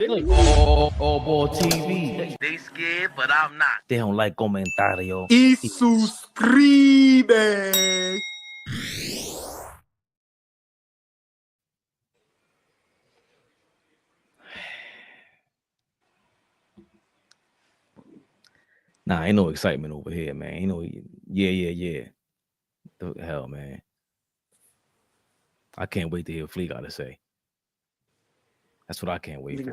AllBall TV. They scared, but I'm not. They don't like comentario. Y suscribe. Nah, ain't no excitement over here, man. You know, yeah. The hell, man. I can't wait to hear what Flea got to say. That's what I can't wait for.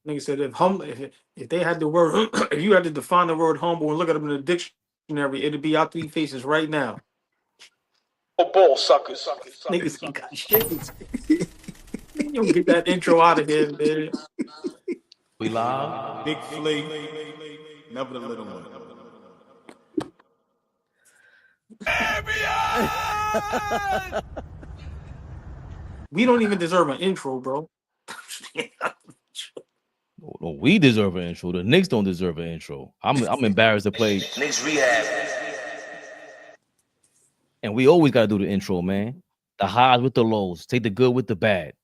Nigga said if they had the word, if you had to define the word humble and look at them in the dictionary, it'd be our three faces right now. Oh, ball suckers. Niggas got shit. You don't get that intro out of here, man. We live. Big Flea, never the little one. We don't even deserve an intro, bro. No, we deserve an intro. The Knicks don't deserve an intro. I'm embarrassed to play. Knicks Rehab. And we always got to do the intro, man. The highs with the lows. Take the good with the bad.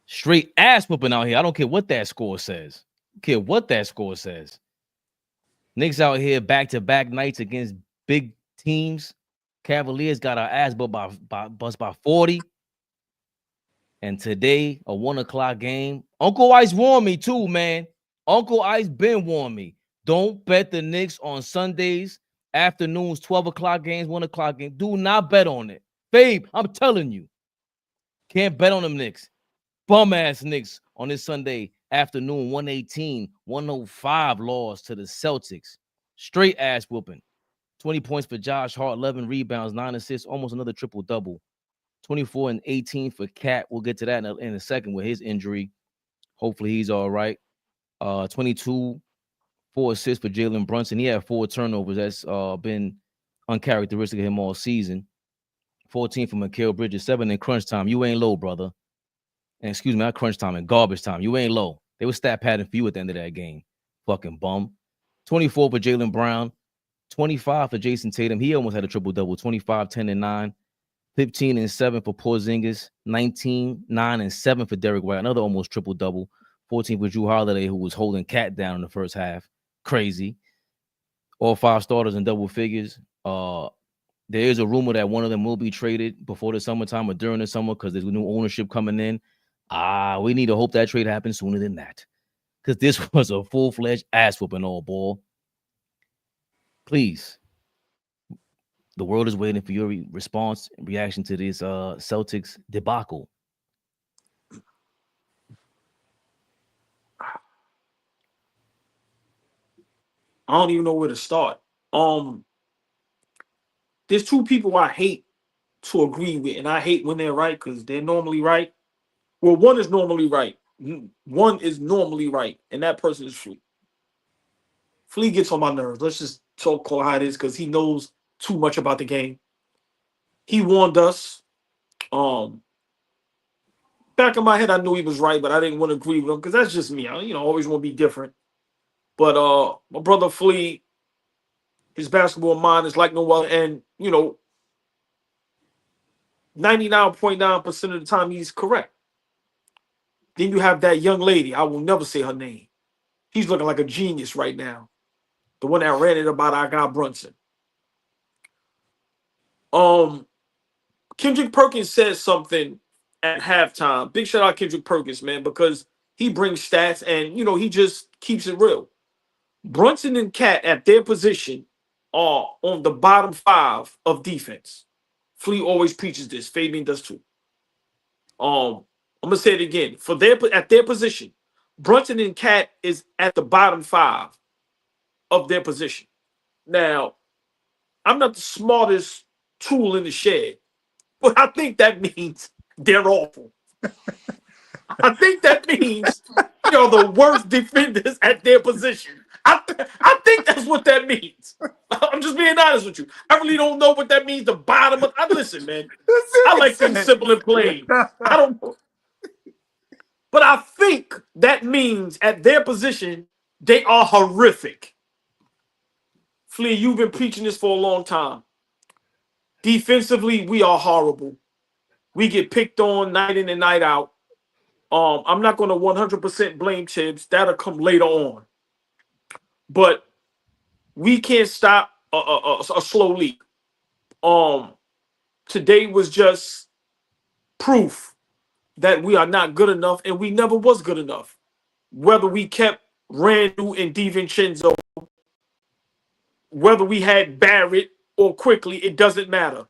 Straight ass whooping out here. I don't care what that score says. I don't care what that score says. Knicks out here back-to-back nights against big teams. Cavaliers got our ass bust by 40. And today, a 1 o'clock game. Uncle Ice warned me too, man. Uncle Ice been warned me. Don't bet the Knicks on Sundays, afternoons, 12 o'clock games, 1 o'clock games. Do not bet on it. Babe, I'm telling you. Can't bet on them Knicks. Bum-ass Knicks on this Sunday afternoon, 118, 105 loss to the Celtics. Straight ass whooping. 20 points for Josh Hart, 11 rebounds, 9 assists, almost another triple-double. 24 and 18 for Cat. We'll get to that in a second with his injury. Hopefully he's all right. 22, 4 assists for Jalen Brunson. He had 4 turnovers. That's been uncharacteristic of him all season. 14 for Mikal Bridges, 7 in crunch time. You ain't low, brother. And excuse me, not crunch time, in garbage time. You ain't low. They were stat padding for you at the end of that game. Fucking bum. 24 for Jaylen Brown. 25 for Jason Tatum. He almost had a triple-double. 25, 10, and 9. 15 and 7 for Porzingis. 19, 9, and 7 for Derrick White. Another almost triple-double. 14 for Jrue Holiday, who was holding Cat down in the first half. Crazy. All 5 starters in double figures. There is a rumor that one of them will be traded before the summertime or during the summer because there's new ownership coming in. We need to hope that trade happens sooner than that. Because this was a full-fledged ass-whooping all ball. Please. The world is waiting for your response and reaction to this Celtics debacle. I don't even know where to start. There's 2 people I hate to agree with, and I hate when they're right because they're normally right. Well, one is normally right. One is normally right, and that person is Flea. Flea gets on my nerves. Let's just call how it is because he knows too much about the game. He warned us. Back in my head, I knew he was right, but I didn't want to agree with him because that's just me. I always want to be different. But my brother Flea, his basketball mind is like no other, and 99.9% of the time he's correct. Then you have that young lady. I will never say her name. He's looking like a genius right now. The one that ran it about our guy Brunson. Kendrick Perkins said something at halftime. Big shout out Kendrick Perkins, man, because he brings stats and he just keeps it real. Brunson and Cat at their position are on the bottom 5 of defense. Flea always preaches this. Fabian does too. I'm gonna say it again. At their position, Brunson and Cat is at the bottom 5 of their position. Now, I'm not the smartest tool in the shed, but I think that means they're awful. I think that means the worst defenders at their position. I think that's what that means. I'm just being honest with you. I really don't know what that means. The bottom of listen, man. I like things simple and plain. I don't. But I think that means at their position they are horrific. Flea, you've been preaching this for a long time. Defensively, we are horrible. We get picked on night in and night out. I'm not going to 100% blame Tibbs. That'll come later on. But we can't stop a slow leak. Today was just proof that we are not good enough, and we never was good enough. Whether we kept Randall and DiVincenzo, whether we had Barrett or Quickly, it doesn't matter.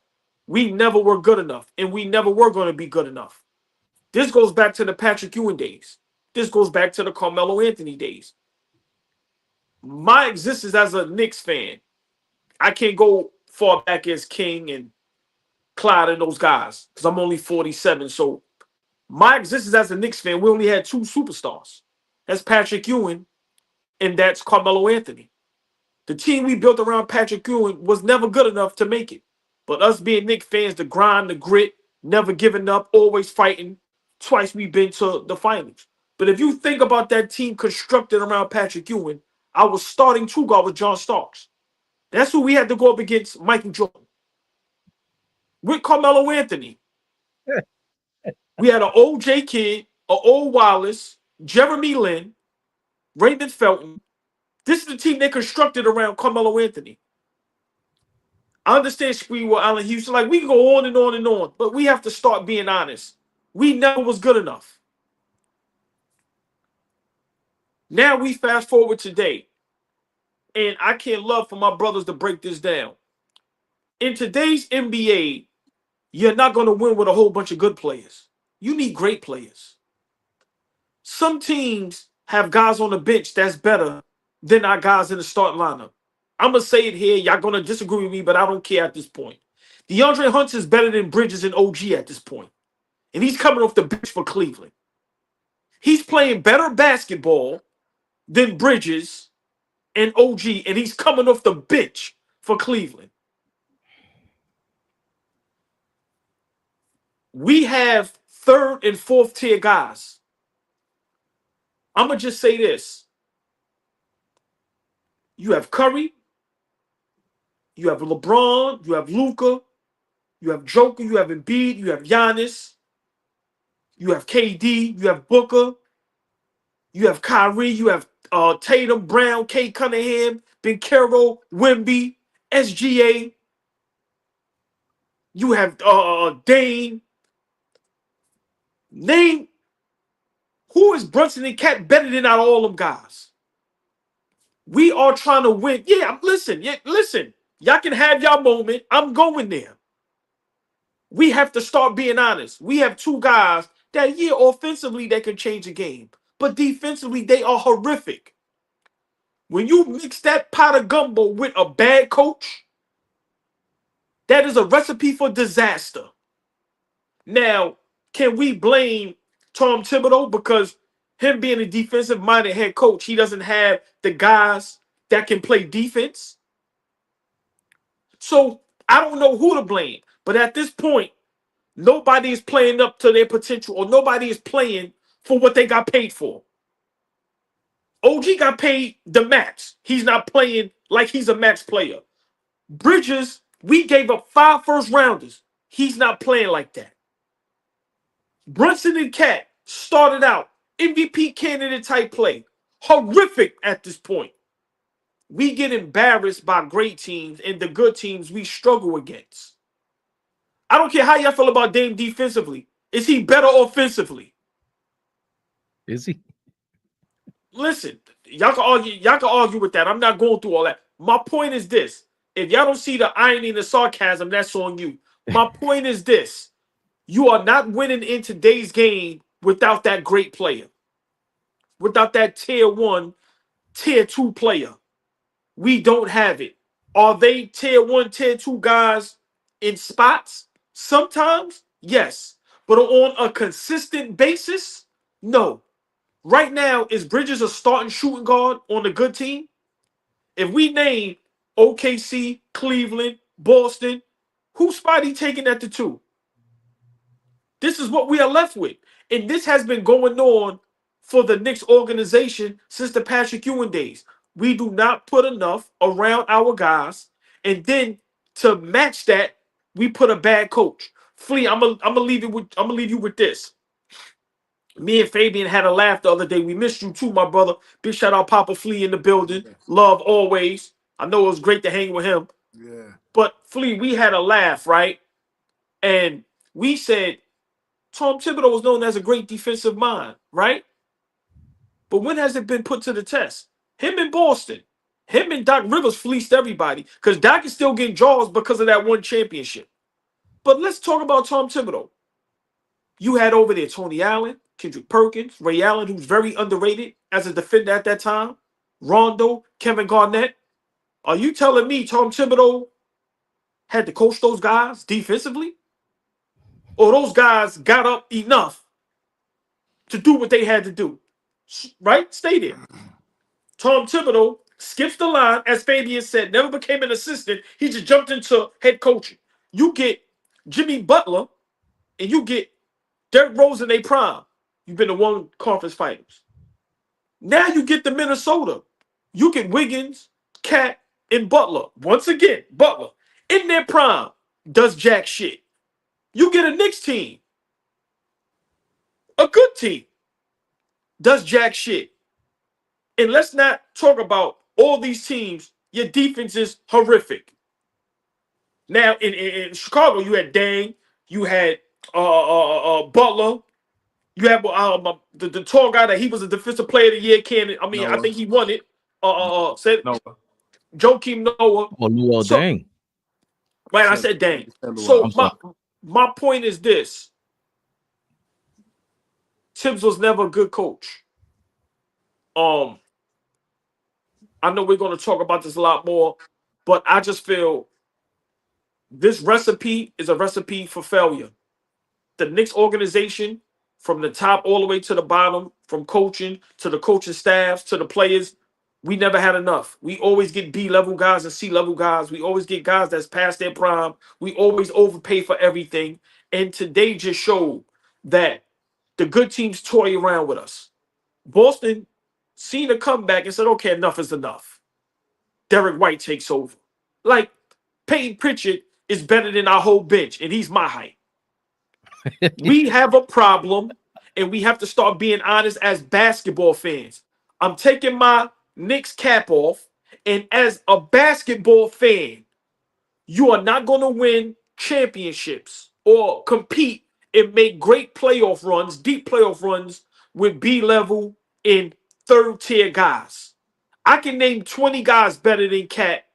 We never were good enough, and we never were going to be good enough. This goes back to the Patrick Ewing days. This goes back to the Carmelo Anthony days. My existence as a Knicks fan, I can't go far back as King and Clyde and those guys because I'm only 47. So my existence as a Knicks fan, we only had two superstars. That's Patrick Ewing and that's Carmelo Anthony. The team we built around Patrick Ewing was never good enough to make it. But us being Knicks fans, the grind, the grit, never giving up, always fighting. Twice we've been to the finals. But if you think about that team constructed around Patrick Ewing, our starting two guard was John Starks. That's who we had to go up against, Michael Jordan. With Carmelo Anthony. We had an old J Kidd, an old Wallace, Jeremy Lin, Raymond Felton. This is the team they constructed around Carmelo Anthony. I understand Sprewell, Allen Houston. Like, we can go on and on and on, but we have to start being honest. We never was good enough. Now we fast forward today, and I can't love for my brothers to break this down. In today's NBA, you're not going to win with a whole bunch of good players. You need great players. Some teams have guys on the bench that's better than our guys in the starting lineup. I'm going to say it here. Y'all going to disagree with me, but I don't care at this point. DeAndre Hunter is better than Bridges and OG at this point. And he's coming off the bench for Cleveland. He's playing better basketball than Bridges and OG, and he's coming off the bench for Cleveland. We have third and fourth tier guys. I'm going to just say this. You have Curry. You have LeBron. You have Luka. You have Joker. You have Embiid. You have Giannis. You have KD. You have Booker. You have Kyrie. You have Tatum, Brown, Kate Cunningham, Ben Carroll, Wemby, SGA. You have Dane. Name who is Brunson and Cat better than out of all them guys. We are trying to win. Yeah, listen. Y'all can have y'all moment. I'm going there. We have to start being honest. We have two guys that, yeah, offensively they can change the game, but defensively they are horrific. When you mix that pot of gumbo with a bad coach, that is a recipe for disaster. Now, can we blame Tom Thibodeau because him being a defensive-minded head coach, he doesn't have the guys that can play defense? So I don't know who to blame. But at this point, nobody is playing up to their potential or nobody is playing for what they got paid for. OG got paid the max. He's not playing like he's a max player. Bridges, we gave up 5 first-rounders. He's not playing like that. Brunson and Cat started out MVP candidate type play. Horrific at this point. We get embarrassed by great teams and the good teams we struggle against. I don't care how y'all feel about Dame defensively. Is he better offensively? Is he? Listen, y'all can argue with that. I'm not going through all that. My point is this. If y'all don't see the irony and the sarcasm, that's on you. My point is this. You are not winning in today's game without that great player. Without that tier 1, tier 2 player. We don't have it. Are they tier 1, tier 2 guys in spots? Sometimes, yes. But on a consistent basis, no. Right now, is Bridges a starting shooting guard on a good team? If we name OKC, Cleveland, Boston, whose spot he taking at the 2? This is what we are left with. And this has been going on for the Knicks organization since the Patrick Ewing days. We do not put enough around our guys. And then to match that, we put a bad coach. Flea, I'm gonna leave you with this. Me and Fabian had a laugh the other day. We missed you too, my brother. Big shout out Papa Flea in the building. Yes. Love always. I know it was great to hang with him. Yeah. But Flea, we had a laugh, right? And we said Tom Thibodeau was known as a great defensive mind, right? But when has it been put to the test? Him in Boston, him and Doc Rivers fleeced everybody because Doc is still getting jaws because of that one championship. But let's talk about Tom Thibodeau. You had over there Tony Allen, Kendrick Perkins, Ray Allen, who's very underrated as a defender at that time, Rondo, Kevin Garnett. Are you telling me Tom Thibodeau had to coach those guys defensively? Or those guys got up enough to do what they had to do? Right? Stay there. Tom Thibodeau skips the line, as Fabian said, never became an assistant. He just jumped into head coaching. You get Jimmy Butler and you get Derrick Rose in their prime. You've been to one conference finals. Now you get the Minnesota. You get Wiggins, Cat, and Butler. Once again, Butler in their prime does jack shit. You get a Knicks team, a good team, does jack shit. And let's not talk about all these teams. Your defense is horrific. Now in Chicago, you had Dang, you had Butler, you had the tall guy that he was a defensive player of the year candidate. I mean, Noah. I think he won it. Said Noah. Joakim Noah. Oh, Luol So- Deng. Right, I said Dang. Said Luol. So I'm sorry. my point is this: Tibbs was never a good coach. I know we're going to talk about this a lot more, but I just feel this recipe is a recipe for failure. The Knicks organization, from the top all the way to the bottom, from coaching to the coaching staffs to the players, we never had enough. We always get B-level guys and C-level guys. We always get guys that's past their prime. We always overpay for everything. And today just showed that the good teams toy around with us. Boston seen a comeback and said, okay, enough is enough. Derek White takes over. Like, Peyton Pritchard is better than our whole bench, and he's my height. We have a problem, and we have to start being honest as basketball fans. I'm taking my Knicks cap off, and as a basketball fan, you are not going to win championships or compete and make great playoff runs, deep playoff runs with B-level and third-tier guys. I can name 20 guys better than Cat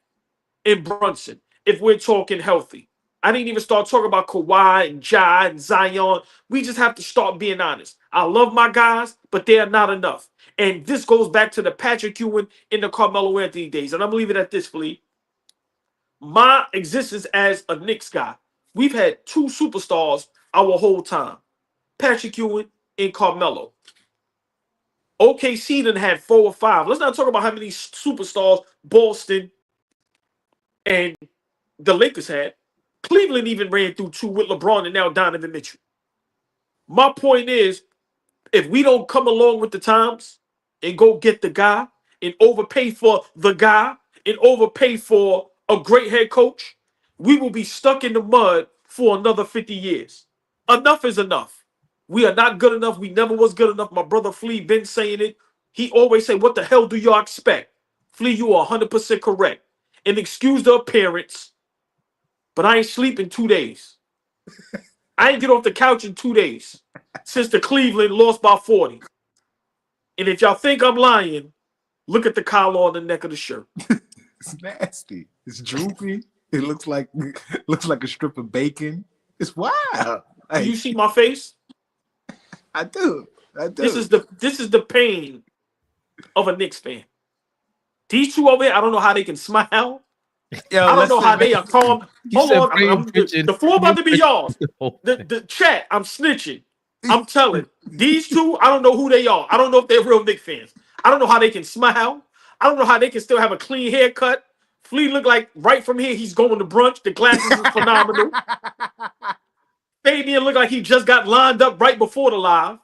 and Brunson if we're talking healthy. I didn't even start talking about Kawhi and Ja and Zion. We just have to start being honest. I love my guys, but they are not enough. And this goes back to the Patrick Ewing and the Carmelo Anthony days. And I'm going to leave it at this, Flea. My existence as a Knicks guy, we've had two superstars our whole time. Patrick Ewing and Carmelo. OKC done had 4 or 5. Let's not talk about how many superstars Boston and the Lakers had. Cleveland even ran through 2 with LeBron and now Donovan Mitchell. My point is, if we don't come along with the times and go get the guy and overpay for the guy and overpay for a great head coach, we will be stuck in the mud for another 50 years. Enough is enough. We are not good enough. We never was good enough. My brother Flea been saying it. He always say, what the hell do y'all expect? Flea, you are 100% correct. And excuse the appearance, but I ain't sleep in 2 days. I ain't get off the couch in 2 days since the Cleveland lost by 40. And if y'all think I'm lying, look at the collar on the neck of the shirt. It's nasty. It's droopy. It looks like a strip of bacon. It's wild. Do Like, you see my face? I do. This is the pain of a Knicks fan. These two over here, I don't know how they can smile. Yo, I don't know how they are calm. Hold said on, Peyton Pritchard. the floor about to be yours. The chat, I'm snitching. I'm telling these two, I don't know who they are. I don't know if they're real Knicks fans. I don't know how they can smile. I don't know how they can still have a clean haircut. Flea look like right from here he's going to brunch. The glasses is phenomenal. Fabian look like he just got lined up right before the live.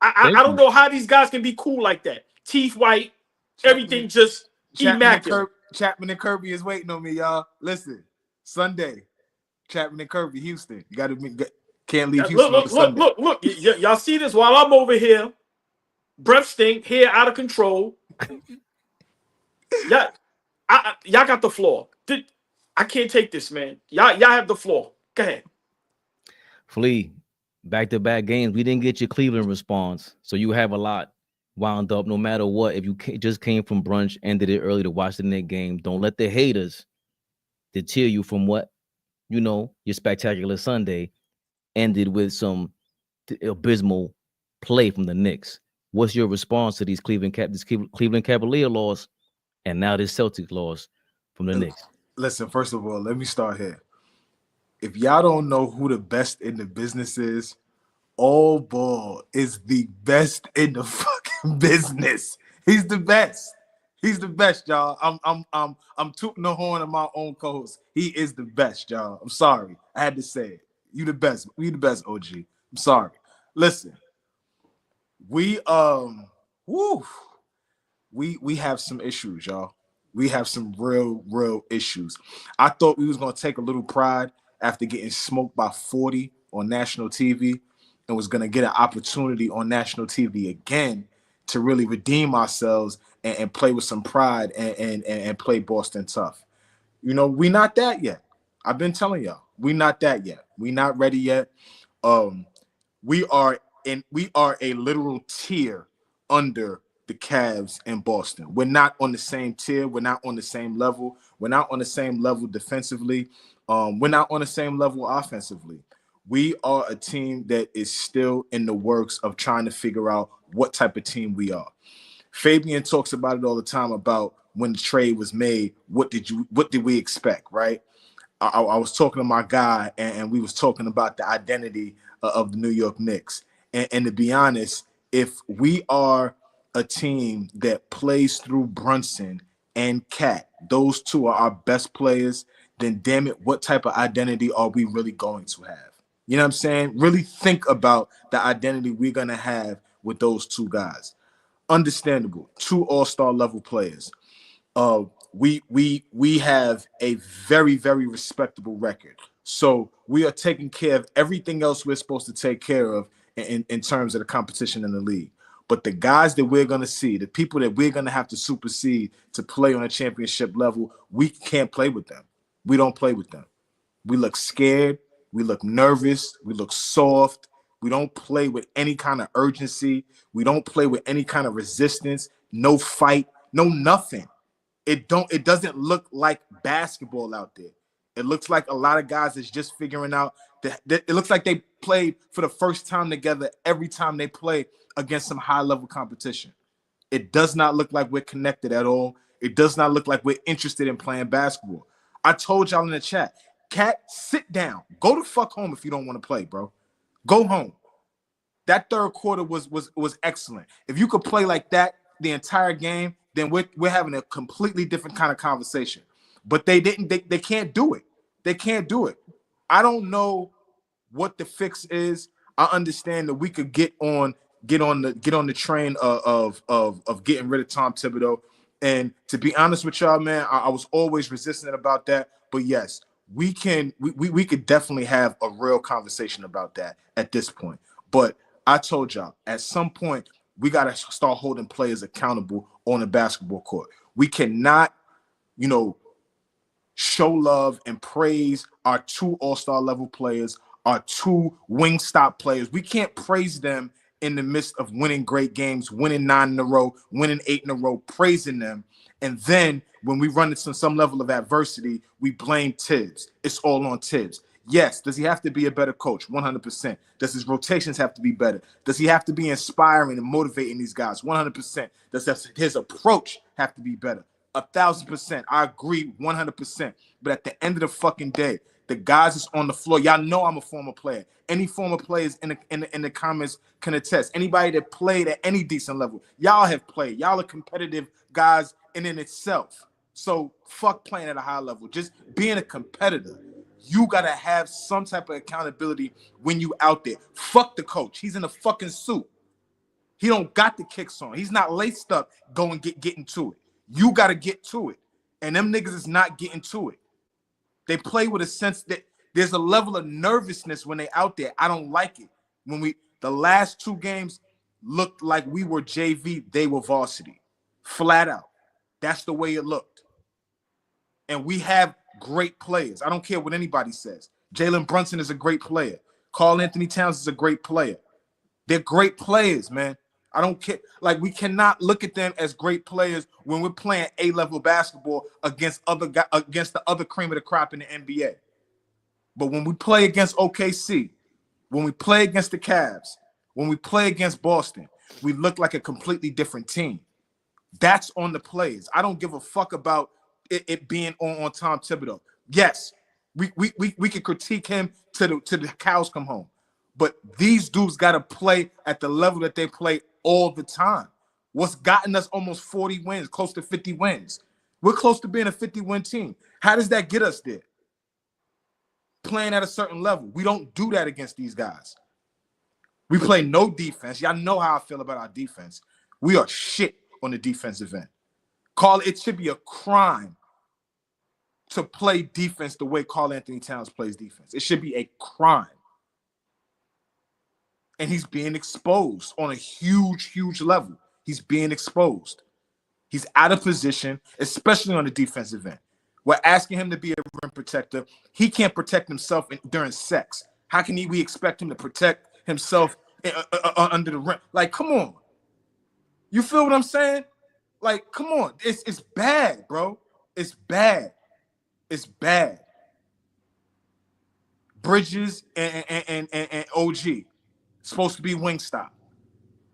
I don't know how these guys can be cool like that. Teeth white, everything just immaculate. Chapman and Kirby is waiting on me, y'all. Listen, Sunday, Chapman and Kirby, Houston. You got to Can't leave Look, Houston on the Sunday. look. Y'all see this while I'm over here. Breath stink, hair out of control. Y'all got the floor. I can't take this, man. Y'all have the floor. Go ahead. Flea, back-to-back games. We didn't get your Cleveland response, so you have a lot wound up no matter what. If you just came from brunch, ended it early to watch the Knicks game, don't let the haters deter you from what, your spectacular Sunday ended with some abysmal play from the Knicks. What's your response to these Cleveland Cavalier loss and now this Celtics loss from the Knicks? Listen, first of all, let me start here. If y'all don't know who the best in the business is, AllBall is the best in the fucking business. He's the best. He's the best, y'all. I'm tooting the horn of my own co-host. He is the best, y'all. I'm sorry. I had to say it. You the best. We the best, OG. I'm sorry. Listen, we have some issues, y'all. We have some real issues. I thought we was gonna take a little pride after getting smoked by 40 on national TV and was gonna get an opportunity on national TV again to really redeem ourselves and play with some pride and play Boston tough. We not that yet. I've been telling y'all, we not that yet. We not ready yet. We are a literal tier under the Cavs and Boston. We're not on the same tier. We're not on the same level. We're not on the same level defensively. We're not on the same level offensively. We are a team that is still in the works of trying to figure out what type of team we are. Fabian talks about it all the time about when the trade was made. What did we expect, right? I was talking to my guy, and we was talking about the identity of the New York Knicks. And to be honest, if we are a team that plays through Brunson and Cat, those two are our best players, then damn it, what type of identity are we really going to have? You know what I'm saying? Really think about the identity we're going to have with those two guys. Understandable. Two all-star level players. We have a very, very respectable record. So we are taking care of everything else we're supposed to take care of in terms of the competition in the league. But the guys that we're going to see, the people that we're going to have to supersede to play on a championship level, we can't play with them. We don't play with them. We look scared. We look nervous. We look soft. We don't play with any kind of urgency. We don't play with any kind of resistance. No fight. No nothing. It doesn't look like basketball out there. It looks like a lot of guys is just figuring out that it looks like they played for the first time together every time they play against some high-level competition. It does not look like we're connected at all. It does not look like we're interested in playing basketball. I told y'all in the chat, Cat, sit down. Go the fuck home if you don't want to play, bro. Go home. That third quarter was excellent. If you could play like that the entire game, then we're having a completely different kind of conversation. But they didn't. They can't do it. They can't do it. I don't know what the fix is. I understand that we could get on the train of getting rid of Tom Thibodeau. And to be honest with y'all, man, I was always resistant about that. But yes, we could definitely have a real conversation about that at this point. But I told y'all, at some point, we got to start holding players accountable on the basketball court. We cannot, show love and praise our two all-star level players, our two Wingstop players. We can't praise them in the midst of winning great games, winning 9 in a row, winning 8 in a row, praising them. And then when we run into some level of adversity, we blame Tibbs. It's all on Tibbs. Yes, does he have to be a better coach? 100%. Does his rotations have to be better? Does he have to be inspiring and motivating these guys? 100%. Does his approach have to be better? 1,000%. I agree 100%. But at the end of the fucking day, the guys is on the floor. Y'all know I'm a former player. Any former players in the comments can attest. Anybody that played at any decent level, y'all have played. Y'all are competitive guys in itself. So fuck playing at a high level. Just being a competitor. You got to have some type of accountability when you out there. Fuck the coach. He's in a fucking suit. He don't got the kicks on. He's not laced up going getting to it. You got to get to it. And them niggas is not getting to it. They play with a sense that There's a level of nervousness when they out there. I don't like it. When the last 2 games looked like we were JV, they were varsity. Flat out. That's the way it looked. And we have great players. I don't care what anybody says. Jalen Brunson is a great player. Karl Anthony Towns is a great player. They're great players, man. I don't care. Like, we cannot look at them as great players when we're playing A-level basketball against the other cream of the crop in the NBA. But when we play against OKC, when we play against the Cavs, when we play against Boston, we look like a completely different team. That's on the players. I don't give a fuck about it being on Tom Thibodeau. Yes, we can critique him to the cows come home. But these dudes got to play at the level that they play all the time. What's gotten us almost 40 wins, close to 50 wins? We're close to being a 50-win team. How does that get us there? Playing at a certain level. We don't do that against these guys. We play no defense. Y'all know how I feel about our defense. We are shit on the defensive end. It should be a crime to play defense the way Karl Anthony Towns plays defense. It should be a crime. And he's being exposed on a huge, huge level. He's being exposed. He's out of position, especially on the defensive end. We're asking him to be a rim protector. He can't protect himself during sex. How can we expect him to protect himself under the rim? Like, come on. You feel what I'm saying? Like, come on. It's bad, bro. It's bad. It's bad. Bridges and OG supposed to be Wingstop.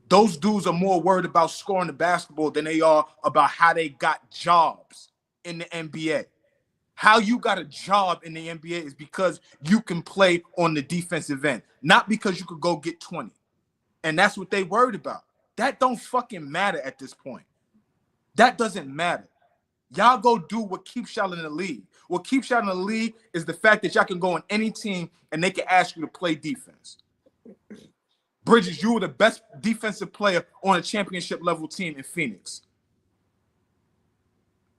Those dudes are more worried about scoring the basketball than they are about how they got jobs in the NBA. How you got a job in the NBA is because you can play on the defensive end, not because you could go get 20. And that's what they worried about. That don't fucking matter at this point. That doesn't matter. Y'all go do what keeps y'all in the league. What keeps y'all in the league is the fact that y'all can go on any team and they can ask you to play defense. Bridges, you were the best defensive player on a championship level team in Phoenix.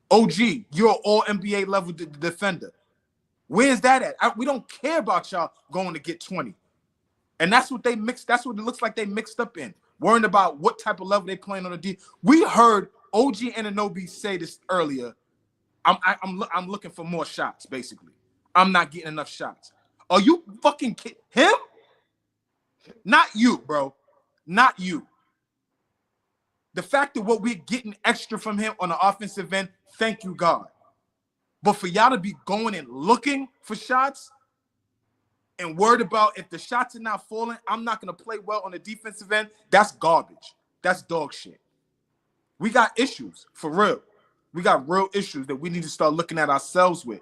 OG, you're an all-NBA level defender. Where's that at? We don't care about y'all going to get 20. And that's what they mixed. That's what it looks like they mixed up in. Worrying about what type of level they playing on the D. We heard OG Anunoby say this earlier. I'm looking for more shots, basically. I'm not getting enough shots. Are you fucking kidding him? Not you, bro. Not you. The fact that what we're getting extra from him on the offensive end, thank you, God. But for y'all to be going and looking for shots and worried about if the shots are not falling, I'm not going to play well on the defensive end, that's garbage. That's dog shit. We got issues, for real. We got real issues that we need to start looking at ourselves with.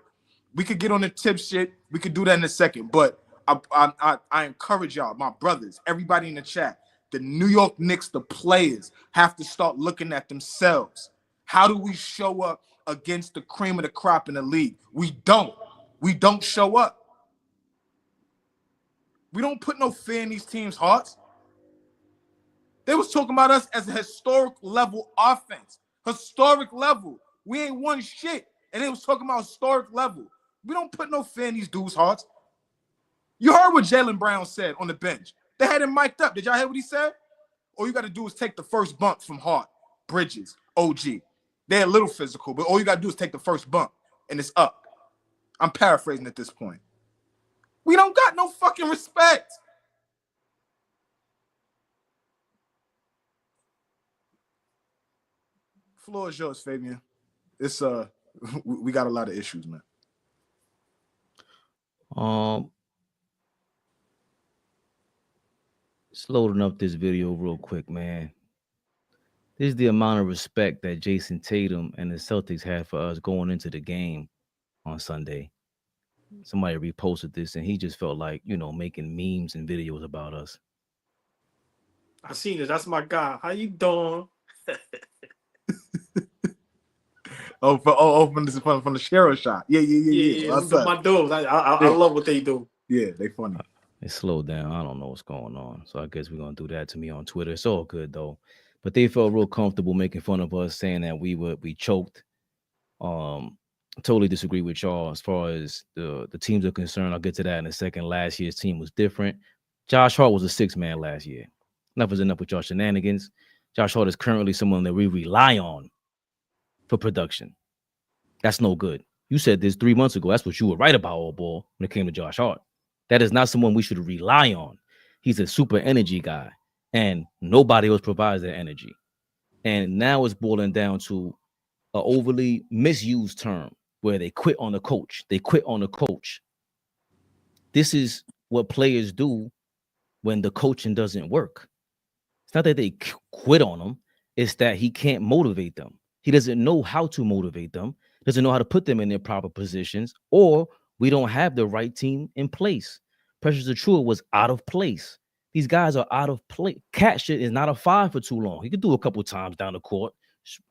We could get on the tip shit. We could do that in a second. But I encourage y'all, my brothers, everybody in the chat, the New York Knicks, the players, have to start looking at themselves. How do we show up against the cream of the crop in the league? We don't. We don't show up. We don't put no fear in these teams' hearts. They was talking about us as a historic level offense. Historic level. We ain't won shit. And they was talking about historic level. We don't put no fear in these dudes' hearts. You heard what Jaylen Brown said on the bench. They had him mic'd up. Did y'all hear what he said? All you got to do is take the first bump from Hart, Bridges, OG. They're a little physical, but all you got to do is take the first bump, and it's up. I'm paraphrasing at this point. We don't got no fucking respect. Floor is yours, Fabian. It's we got a lot of issues, man. Just loading up this video real quick, man. This is the amount of respect that Jason Tatum and the Celtics had for us going into the game on Sunday. Somebody reposted this, and he just felt like, making memes and videos about us. I seen it. That's my guy. How you doing? from the Cheryl shot. Yeah. That's my dudes. I love what they do. Yeah, they funny. It slowed down. I don't know what's going on. So I guess we're going to do that to me on Twitter. It's all good, though. But they felt real comfortable making fun of us, saying that we choked. totally disagree with y'all as far as the teams are concerned. I'll get to that in a second. Last year's team was different. Josh Hart was a 6-man last year. Enough is enough with y'all shenanigans. Josh Hart is currently someone that we rely on for production. That's no good. You said this 3 months ago. That's what you were right about, AllBall, when it came to Josh Hart. That is not someone we should rely on. He's a super energy guy, and nobody else provides that energy. And now it's boiling down to an overly misused term where they quit on the coach. They quit on the coach. This is what players do when the coaching doesn't work. It's not that they quit on him. It's that he can't motivate them. He doesn't know how to motivate them, doesn't know how to put them in their proper positions, or we don't have the right team in place. Precious Achiuwa was out of place. These guys are out of place. Cat shit is not a 5 for too long. He could do a couple times down the court,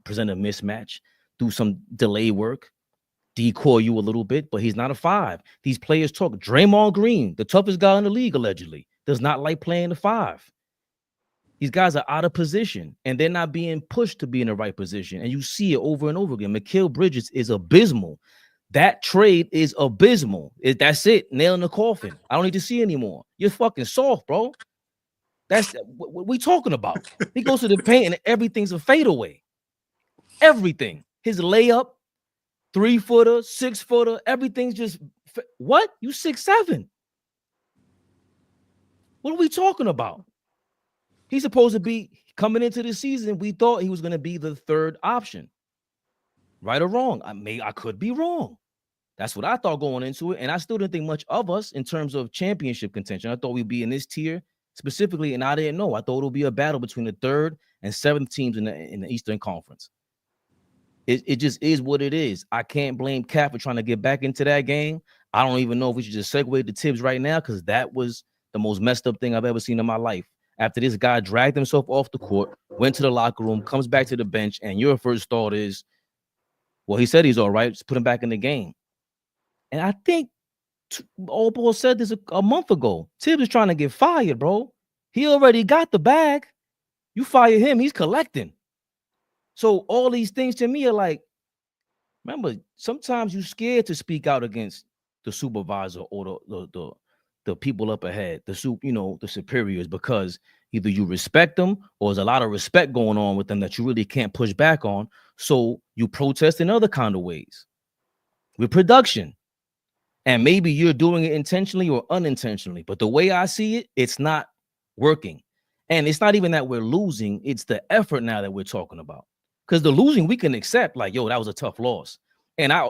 present a mismatch, do some delay work, decoy you a little bit, but he's not a 5. These players talk. Draymond Green, the toughest guy in the league, allegedly, does not like playing the 5. These guys are out of position, and they're not being pushed to be in the right position. And you see it over and over again. Mikal Bridges is abysmal. That trade is abysmal. That's it. Nail in the coffin. I don't need to see anymore. You're fucking soft, bro. That's what we talking about. He goes to the paint, and everything's a fadeaway. Everything. His layup, 3-footer, 6-footer, everything's just what? You 6'7". What are we talking about? He's supposed to be coming into the season. We thought he was going to be the 3rd option. Right or wrong? I could be wrong. That's what I thought going into it. And I still didn't think much of us in terms of championship contention. I thought we'd be in this tier specifically, and I didn't know. I thought it would be a battle between the 3rd and 7th teams in the Eastern Conference. It just is what it is. I can't blame Cat for trying to get back into that game. I don't even know if we should just segue to Tibbs right now, because that was the most messed up thing I've ever seen in my life. After this guy dragged himself off the court, went to the locker room, comes back to the bench, and your first thought is, well, he said he's all right. Just put him back in the game. And I think AllBall said this a month ago. Tibbs is trying to get fired, bro. He already got the bag. You fire him, he's collecting. So all these things to me are like, remember, sometimes you're scared to speak out against the supervisor or the people up ahead, the superiors, because either you respect them or there's a lot of respect going on with them that you really can't push back on. So you protest in other kind of ways with production. And maybe you're doing it intentionally or unintentionally. But the way I see it, it's not working. And it's not even that we're losing. It's the effort now that we're talking about. Because the losing we can accept, like, yo, that was a tough loss. And I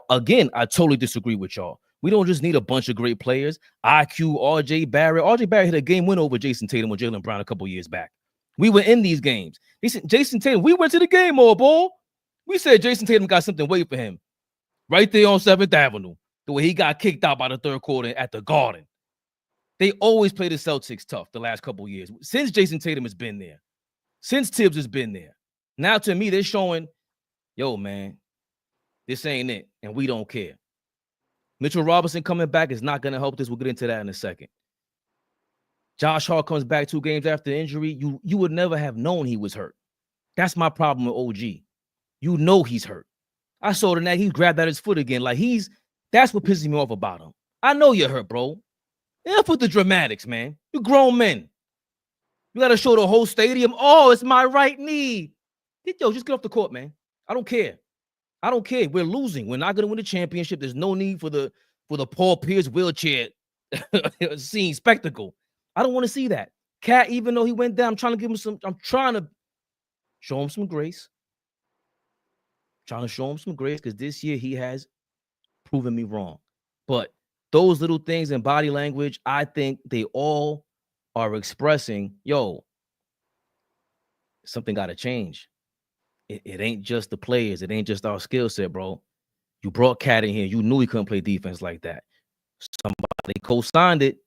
totally disagree with y'all. We don't just need a bunch of great players. IQ, RJ Barrett. RJ Barrett hit a game win over Jason Tatum or Jaylen Brown a couple years back. We were in these games. Jason Tatum, we went to the game, AllBall. We said Jason Tatum got something waiting for him right there on 7th Avenue, the way he got kicked out by the 3rd quarter at the Garden. They always play the Celtics tough the last couple years. Since Jason Tatum has been there, since Tibbs has been there. Now, to me, they're showing, yo, man, this ain't it, and we don't care. Mitchell Robinson coming back is not going to help this. We'll get into that in a second. Josh Hart comes back 2 games after the injury. You would never have known he was hurt. That's my problem with OG. You know he's hurt. I saw the night he grabbed at his foot again. Like that's what pisses me off about him. I know you're hurt, bro. Yeah, put the dramatics, man. You grown men. You got to show the whole stadium. Oh, it's my right knee. Yo, just get off the court, man. I don't care. I don't care. We're losing. We're not going to win the championship. There's no need for the Paul Pierce wheelchair scene spectacle. I don't want to see that. Cat, even though he went down, I'm trying to show him some grace. Trying to show him some grace because this year he has proven me wrong. But those little things in body language, I think they all are expressing, yo, something got to change. It ain't just the players. It ain't just our skill set, bro. You brought Cat in here. You knew he couldn't play defense like that. Somebody co-signed it.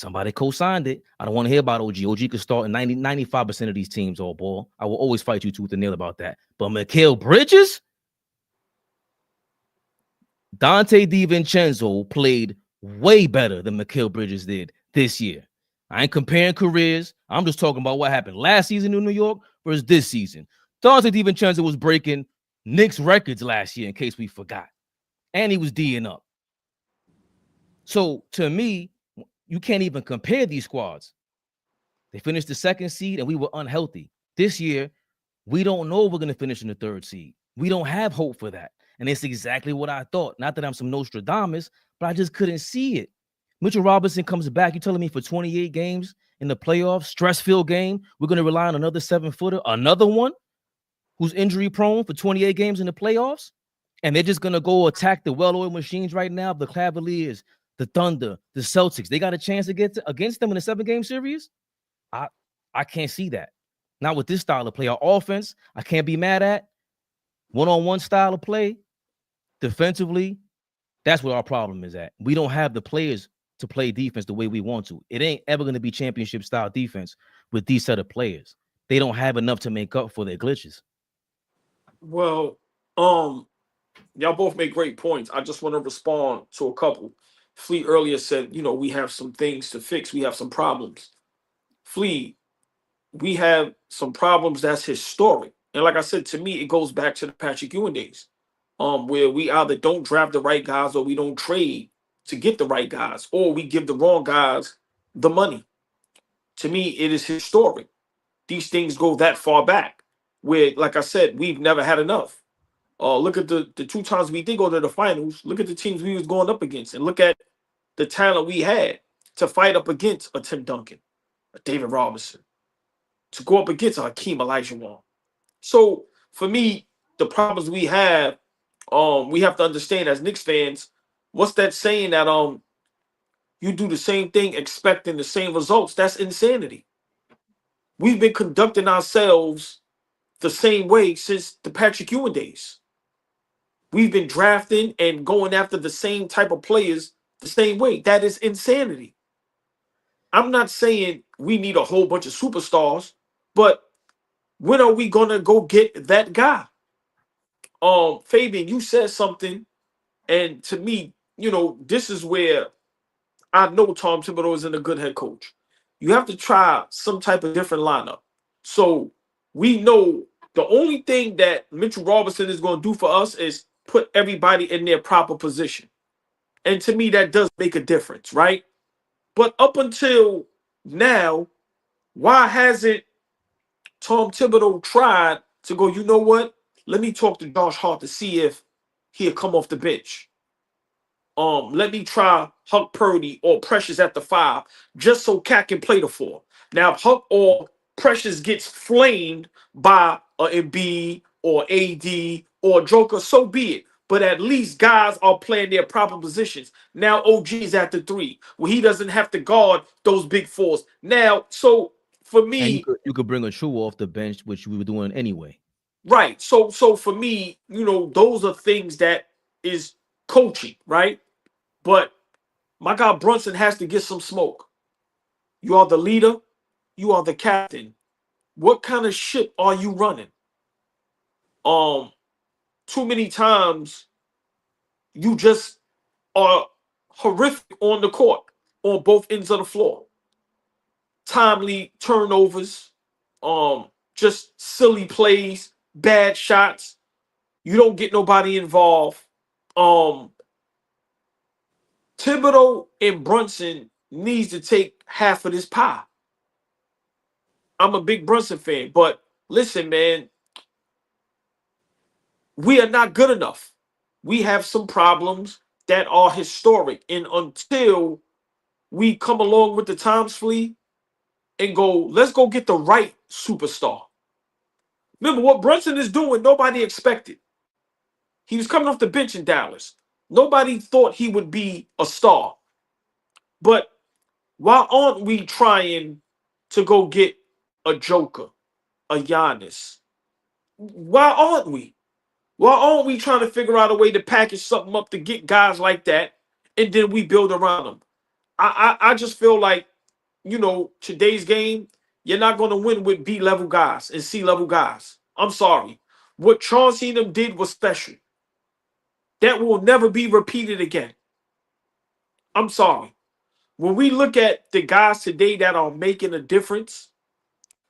I don't want to hear about OG. OG could start in 95% of these teams, AllBall. I will always fight you tooth and nail about that. But Mikal Bridges? Dante DiVincenzo played way better than Mikal Bridges did this year. I ain't comparing careers. I'm just talking about what happened last season in New York versus this season. Dante DiVincenzo was breaking Knicks records last year, in case we forgot. and he was D'ing up. So to me, you can't even compare these squads. They finished the 2nd seed and we were unhealthy. This year, we don't know if we're going to finish in the 3rd seed. We don't have hope for that. And it's exactly what I thought. Not that I'm some Nostradamus, but I just couldn't see it. Mitchell Robinson comes back. You're telling me for 28 games in the playoffs, stress-filled game, we're going to rely on another 7-footer, another one who's injury-prone for 28 games in the playoffs? And they're just going to go attack the well-oiled machines right now, the Cavaliers, the Thunder, the Celtics. They got a chance to get against them in a 7-game series? I can't see that. Not with this style of play. Our offense, I can't be mad at. One-on-one style of play, defensively, that's where our problem is at. We don't have the players to play defense the way we want to. It ain't ever going to be championship-style defense with these set of players. They don't have enough to make up for their glitches. Well, y'all both make great points. I just want to respond to a couple. Fleet earlier said, we have some things to fix. We have some problems. Fleet, we have some problems that's historic. And like I said, to me, it goes back to the Patrick Ewing days, where we either don't draft the right guys or we don't trade to get the right guys, or we give the wrong guys the money. To me, it is historic. These things go that far back, where, like I said, we've never had enough. Look at the 2 times we did go to the finals. Look at the teams we was going up against, and look at the talent we had to fight up against a Tim Duncan, a David Robinson, to go up against a Hakeem Olajuwon. So for me, the problems we have to understand as Knicks fans. What's that saying that you do the same thing expecting the same results? That's insanity. We've been conducting ourselves the same way since the Patrick Ewing days. We've been drafting and going after the same type of players the same way. That is insanity. I'm not saying we need a whole bunch of superstars, but when are we gonna go get that guy? Fabian, you said something, and to me, this is where I know Tom Thibodeau isn't a good head coach. You have to try some type of different lineup. So we know the only thing that Mitchell Robinson is going to do for us is put everybody in their proper position. And to me, that does make a difference, right? But up until now, why hasn't Tom Thibodeau tried to go, you know what? Let me talk to Josh Hart to see if he'll come off the bench. Let me try Huck Purdy or Precious at the 5, just so Cat can play the 4. Now, if Huck or Precious gets flamed by an Embiid or AD or Joker, so be it. But at least guys are playing their proper positions. Now OG's at the 3, where he doesn't have to guard those big 4s. Now, so for me, and you could bring a True off the bench, which we were doing anyway. Right. So for me, those are things that is coaching, right? But my guy Brunson has to get some smoke. You are the leader. You are the captain. What kind of ship are you running? Too many times you just are horrific on the court, on both ends of the floor. Timely turnovers, just silly plays, bad shots. You don't get nobody involved. Thibodeau and Brunson needs to take half of this pie. I'm a big Brunson fan, but listen, man, we are not good enough. We have some problems that are historic, and until we come along with the times, Flea, and go, let's go get the right superstar. Remember what Brunson is doing, nobody expected. He was coming off the bench in Dallas. Nobody thought he would be a star. But why aren't we trying to go get a Joker, a Giannis? Why aren't we? Why aren't we trying to figure out a way to package something up to get guys like that, and then we build around them? I just feel like, today's game, you're not going to win with B-level guys and C-level guys. I'm sorry. What Chauncey and them did was special. That will never be repeated again. I'm sorry. When we look at the guys today that are making a difference,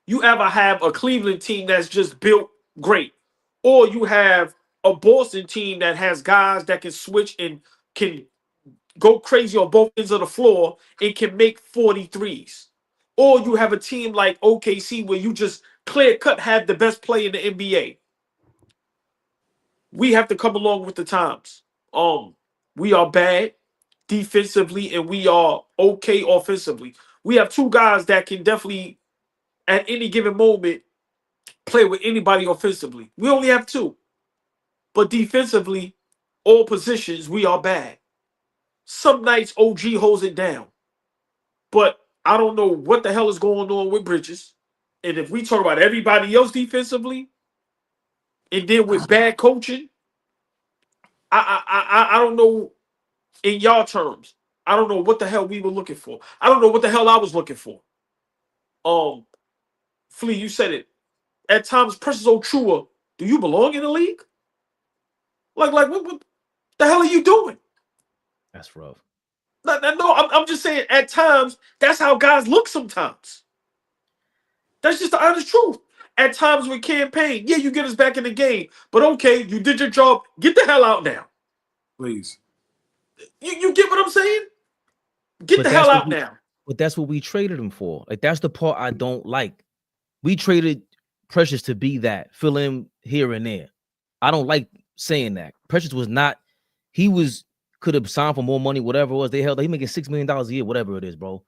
you ever have a Cleveland team that's just built great, or you have a Boston team that has guys that can switch and can go crazy on both ends of the floor and can make 43s. Or you have a team like OKC where you just clear cut have the best player in the NBA. We have to come along with the times. We are bad defensively and we are okay offensively. We have two guys that can definitely at any given moment play with anybody offensively. We only have two. But defensively, all positions, we are bad. Some nights OG holds it down. But I don't know what the hell is going on with Bridges. And if we talk about everybody else defensively, and then with bad coaching, I don't know in y'all terms. I don't know what the hell we were looking for. I don't know what the hell I was looking for. Flea, you said it. At times, Precious Ochoa, do you belong in the league? Like what the hell are you doing? That's rough. No, I'm just saying at times, that's how guys look sometimes. That's just the honest truth. At times with campaign, yeah, you get us back in the game. But okay, you did your job. Get the hell out now. Please. You get what I'm saying? Get the hell out now. But that's what we traded him for. Like, that's the part I don't like. We traded Precious to be that, fill in here and there. I don't like saying that. Precious was not, could have signed for more money, whatever it was. They held, he making $6 million a year, whatever it is, bro.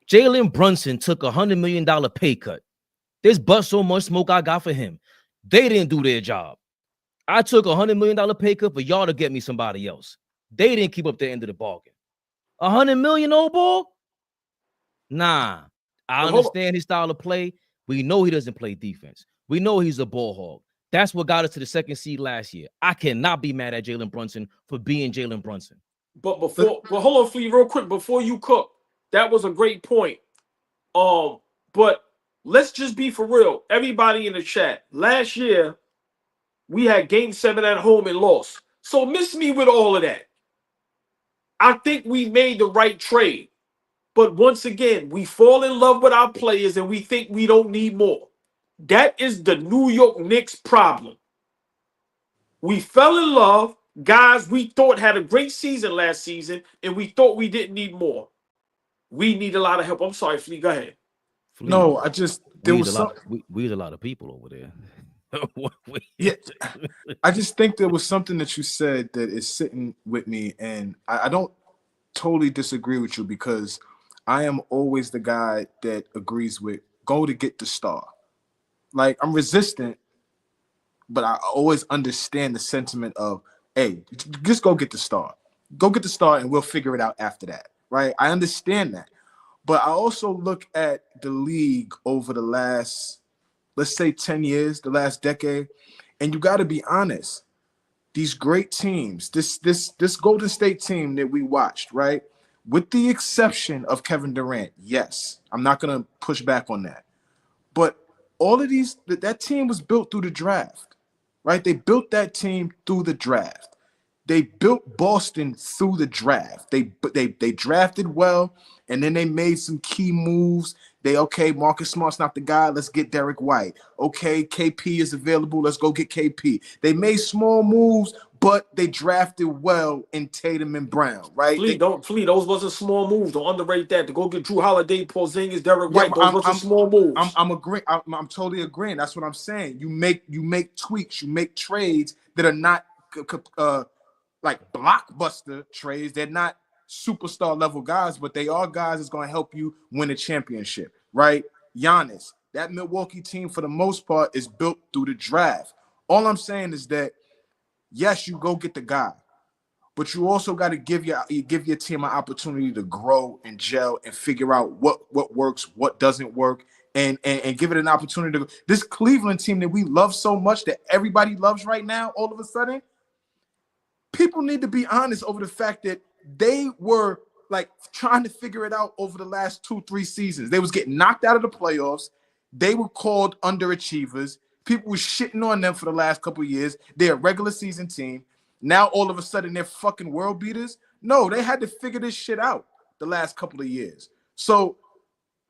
Jalen Brunson took $100 million pay cut. There's but so much smoke I got for him. They didn't do their job. I took $100 million pay cut for y'all to get me somebody else. They didn't keep up their end of the bargain. $100 million, old ball? Nah. I understand his style of play. We know he doesn't play defense. We know he's a ball hog. That's what got us to the second seed last year. I cannot be mad at Jalen Brunson for being Jalen Brunson. But hold on, Flea, real quick, before you cook, that was a great point. But let's just be for real. Everybody in the chat, last year, we had Game 7 at home and lost. So miss me with all of that. I think we made the right trade. But once again, we fall in love with our players and we think we don't need more. That is the New York Knicks problem. We fell in love. Guys we thought had a great season last season, and we thought we didn't need more. We need a lot of help. I'm sorry, Flea, go ahead. Flea, no, I just there was we had a lot of people over there. Yeah, I just think there was something that you said that is sitting with me, and I don't totally disagree with you because I am always the guy that agrees with go to get the star. Like, I'm resistant, but I always understand the sentiment of, hey, just go get the star. Go get the star and we'll figure it out after that, right? I understand that. But I also look at the league over the last, let's say 10 years, the last decade, and you got to be honest. These great teams, this Golden State team that we watched, right? With the exception of Kevin Durant, yes, I'm not going to push back on that. But all of these, that team was built through the draft, right? They built that team through the draft. They built Boston through the draft. They drafted well, and then they made some key moves. Okay, Marcus Smart's not the guy. Let's get Derek White. Okay, KP is available. Let's go get KP. They made small moves, but they drafted well in Tatum and Brown, right? Flea, those wasn't small moves. Don't underrate that. To go get Drew Holiday, Porzingis, Derek White, those wasn't small moves. I'm agreeing. I'm totally agreeing. That's what I'm saying. You make tweaks. You make trades that are not like blockbuster trades. They're not superstar level guys, but they are guys that's going to help you win a championship, right? Giannis, that Milwaukee team for the most part is built through the draft. All I'm saying is that yes, you go get the guy, but you also got to give your team an opportunity to grow and gel and figure out what works, what doesn't work, and give it an opportunity to. This Cleveland team that we love so much, that everybody loves right now, all of a sudden, people need to be honest over the fact that they were like trying to figure it out over the last 2-3 seasons. They was getting knocked out of the playoffs. They were called underachievers. People were shitting on them for the last couple of years. They're a regular season team. Now all of a sudden they're fucking world beaters. No, they had to figure this shit out the last couple of years. So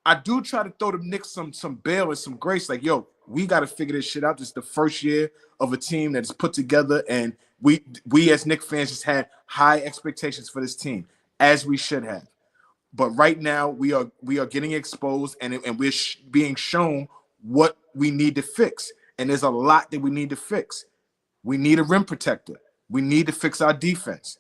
I do try to throw the Knicks some bail and some grace. Like, yo, We got to figure this shit out. This is the first year of a team that's put together, and we as Knicks fans just had high expectations for this team, as we should have. But right now, we are getting exposed, and we're being shown what we need to fix. And there's a lot that we need to fix. We need a rim protector. We need to fix our defense.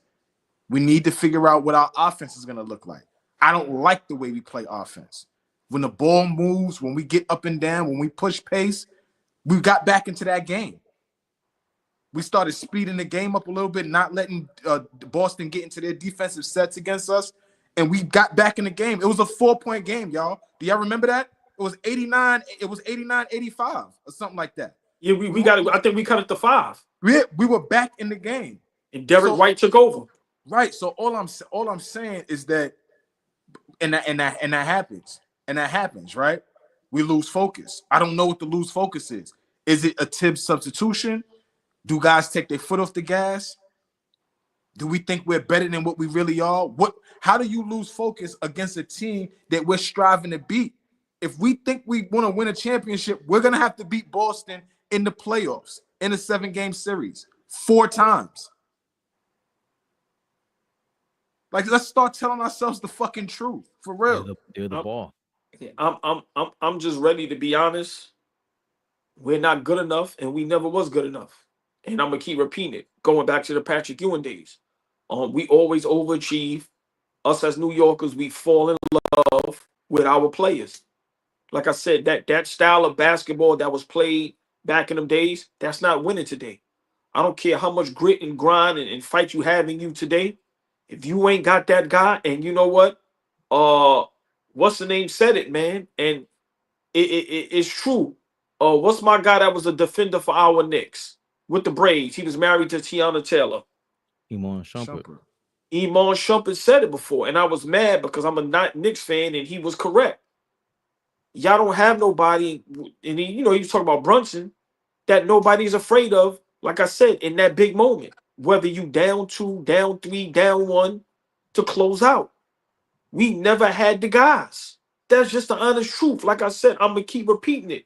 We need to figure out what our offense is going to look like. I don't like the way we play offense. When the ball moves, when we get up and down, when we push pace, we got back into that game. We started speeding the game up a little bit, not letting Boston get into their defensive sets against us, and we got back in the game. It was a 4-point game, y'all. Do y'all remember that? It was 89. It was 89-85 or something like that. Yeah, we got it. I think we cut it to 5. We were back in the game, and Derrick White took over. Right. So all I'm saying is that, and that happens. And that happens, right? We lose focus. I don't know what the lose focus is. Is it a Tibbs substitution? Do guys take their foot off the gas? Do we think we're better than what we really are? How do you lose focus against a team that we're striving to beat? If we think we want to win a championship, we're going to have to beat Boston in the playoffs in a 7-game series 4 times. Like, let's start telling ourselves the fucking truth, for real. They're the ball. I'm just ready to be honest. We're not good enough, and we never was good enough. And I'm gonna keep repeating it. Going back to the Patrick Ewing days, we always overachieve. Us as New Yorkers, we fall in love with our players. Like I said, that style of basketball that was played back in them days, that's not winning today. I don't care how much grit and grind and fight you have in you today. If you ain't got that guy, and you know what, what's the name said it, man, and it's true. What's my guy that was a defender for our Knicks with the Braves? He was married to Tiana Taylor. Iman Shumpert. Iman Shumpert said it before, and I was mad because I'm a Knicks fan, and he was correct. Y'all don't have nobody, and he was talking about Brunson, that nobody's afraid of. Like I said, in that big moment, whether you down 2, down 3, down 1, to close out. We never had the guys. That's just the honest truth. Like I said, I'm going to keep repeating it.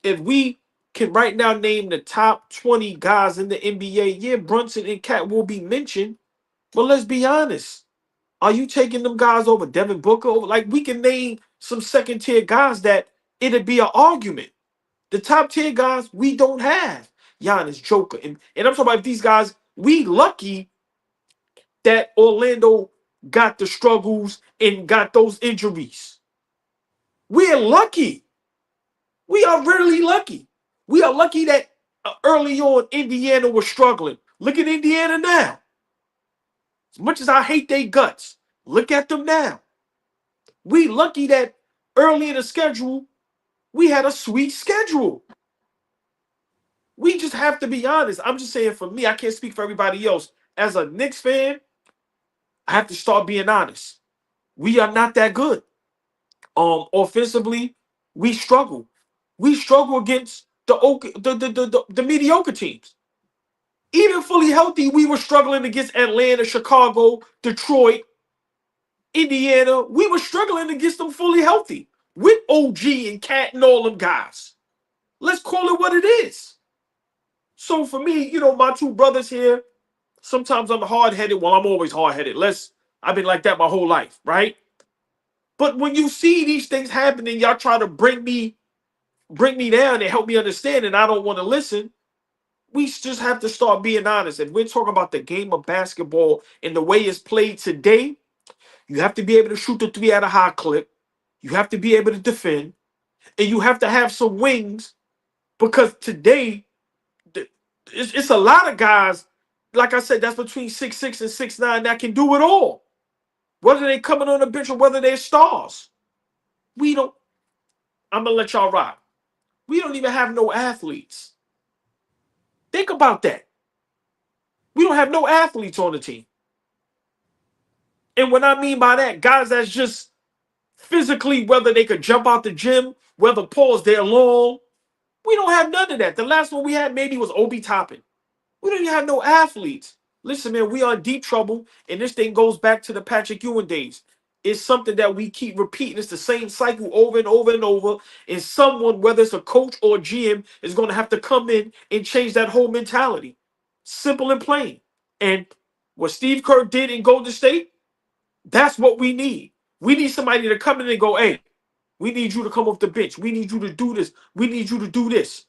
If we can right now name the top 20 guys in the NBA, yeah, Brunson and Cat will be mentioned. But let's be honest. Are you taking them guys over Devin Booker? Like, we can name some second-tier guys that it'd be an argument. The top-tier guys we don't have. Giannis, Joker. And I'm talking about these guys, we lucky that Orlando got the struggles and got those injuries. We're lucky. We are really lucky. We are lucky that early on Indiana was struggling. Look at Indiana now. As much as I hate their guts, look at them now. We lucky that early in the schedule, we had a sweet schedule. We just have to be honest. I'm just saying, for me, I can't speak for everybody else. As a Knicks fan, I have to start being honest. We are not that good. Offensively, we struggle. We struggle against the mediocre teams. Even fully healthy, we were struggling against Atlanta, Chicago, Detroit, Indiana. We were struggling against them fully healthy with OG and Cat and all them guys. Let's call it what it is. So for me, my two brothers here, sometimes I'm hard-headed. Well, I'm always hard-headed. I've been like that my whole life, right? But when you see these things happening, y'all try to bring me down and help me understand, and I don't want to listen. We just have to start being honest. If we're talking about the game of basketball and the way it's played today, you have to be able to shoot the 3 at a high clip. You have to be able to defend, and you have to have some wings, because today it's a lot of guys, like I said, that's between 6'6" and 6'9" that can do it all. Whether they're coming on the bench or whether they're stars. I'm going to let y'all rock. We don't even have no athletes. Think about that. We don't have no athletes on the team. And what I mean by that, guys that's just physically, whether they could jump out the gym, whether Paul's there long, we don't have none of that. The last one we had maybe was Obi Toppin. We don't even have no athletes. Listen, man, we are in deep trouble, and this thing goes back to the Patrick Ewing days. is something that we keep repeating. It's the same cycle over and over and over. And someone, whether it's a coach or a GM, is going to have to come in and change that whole mentality. Simple and plain. And what Steve Kerr did in Golden State, that's what we need. We need somebody to come in and go, hey, we need you to come off the bench. We need you to do this. We need you to do this.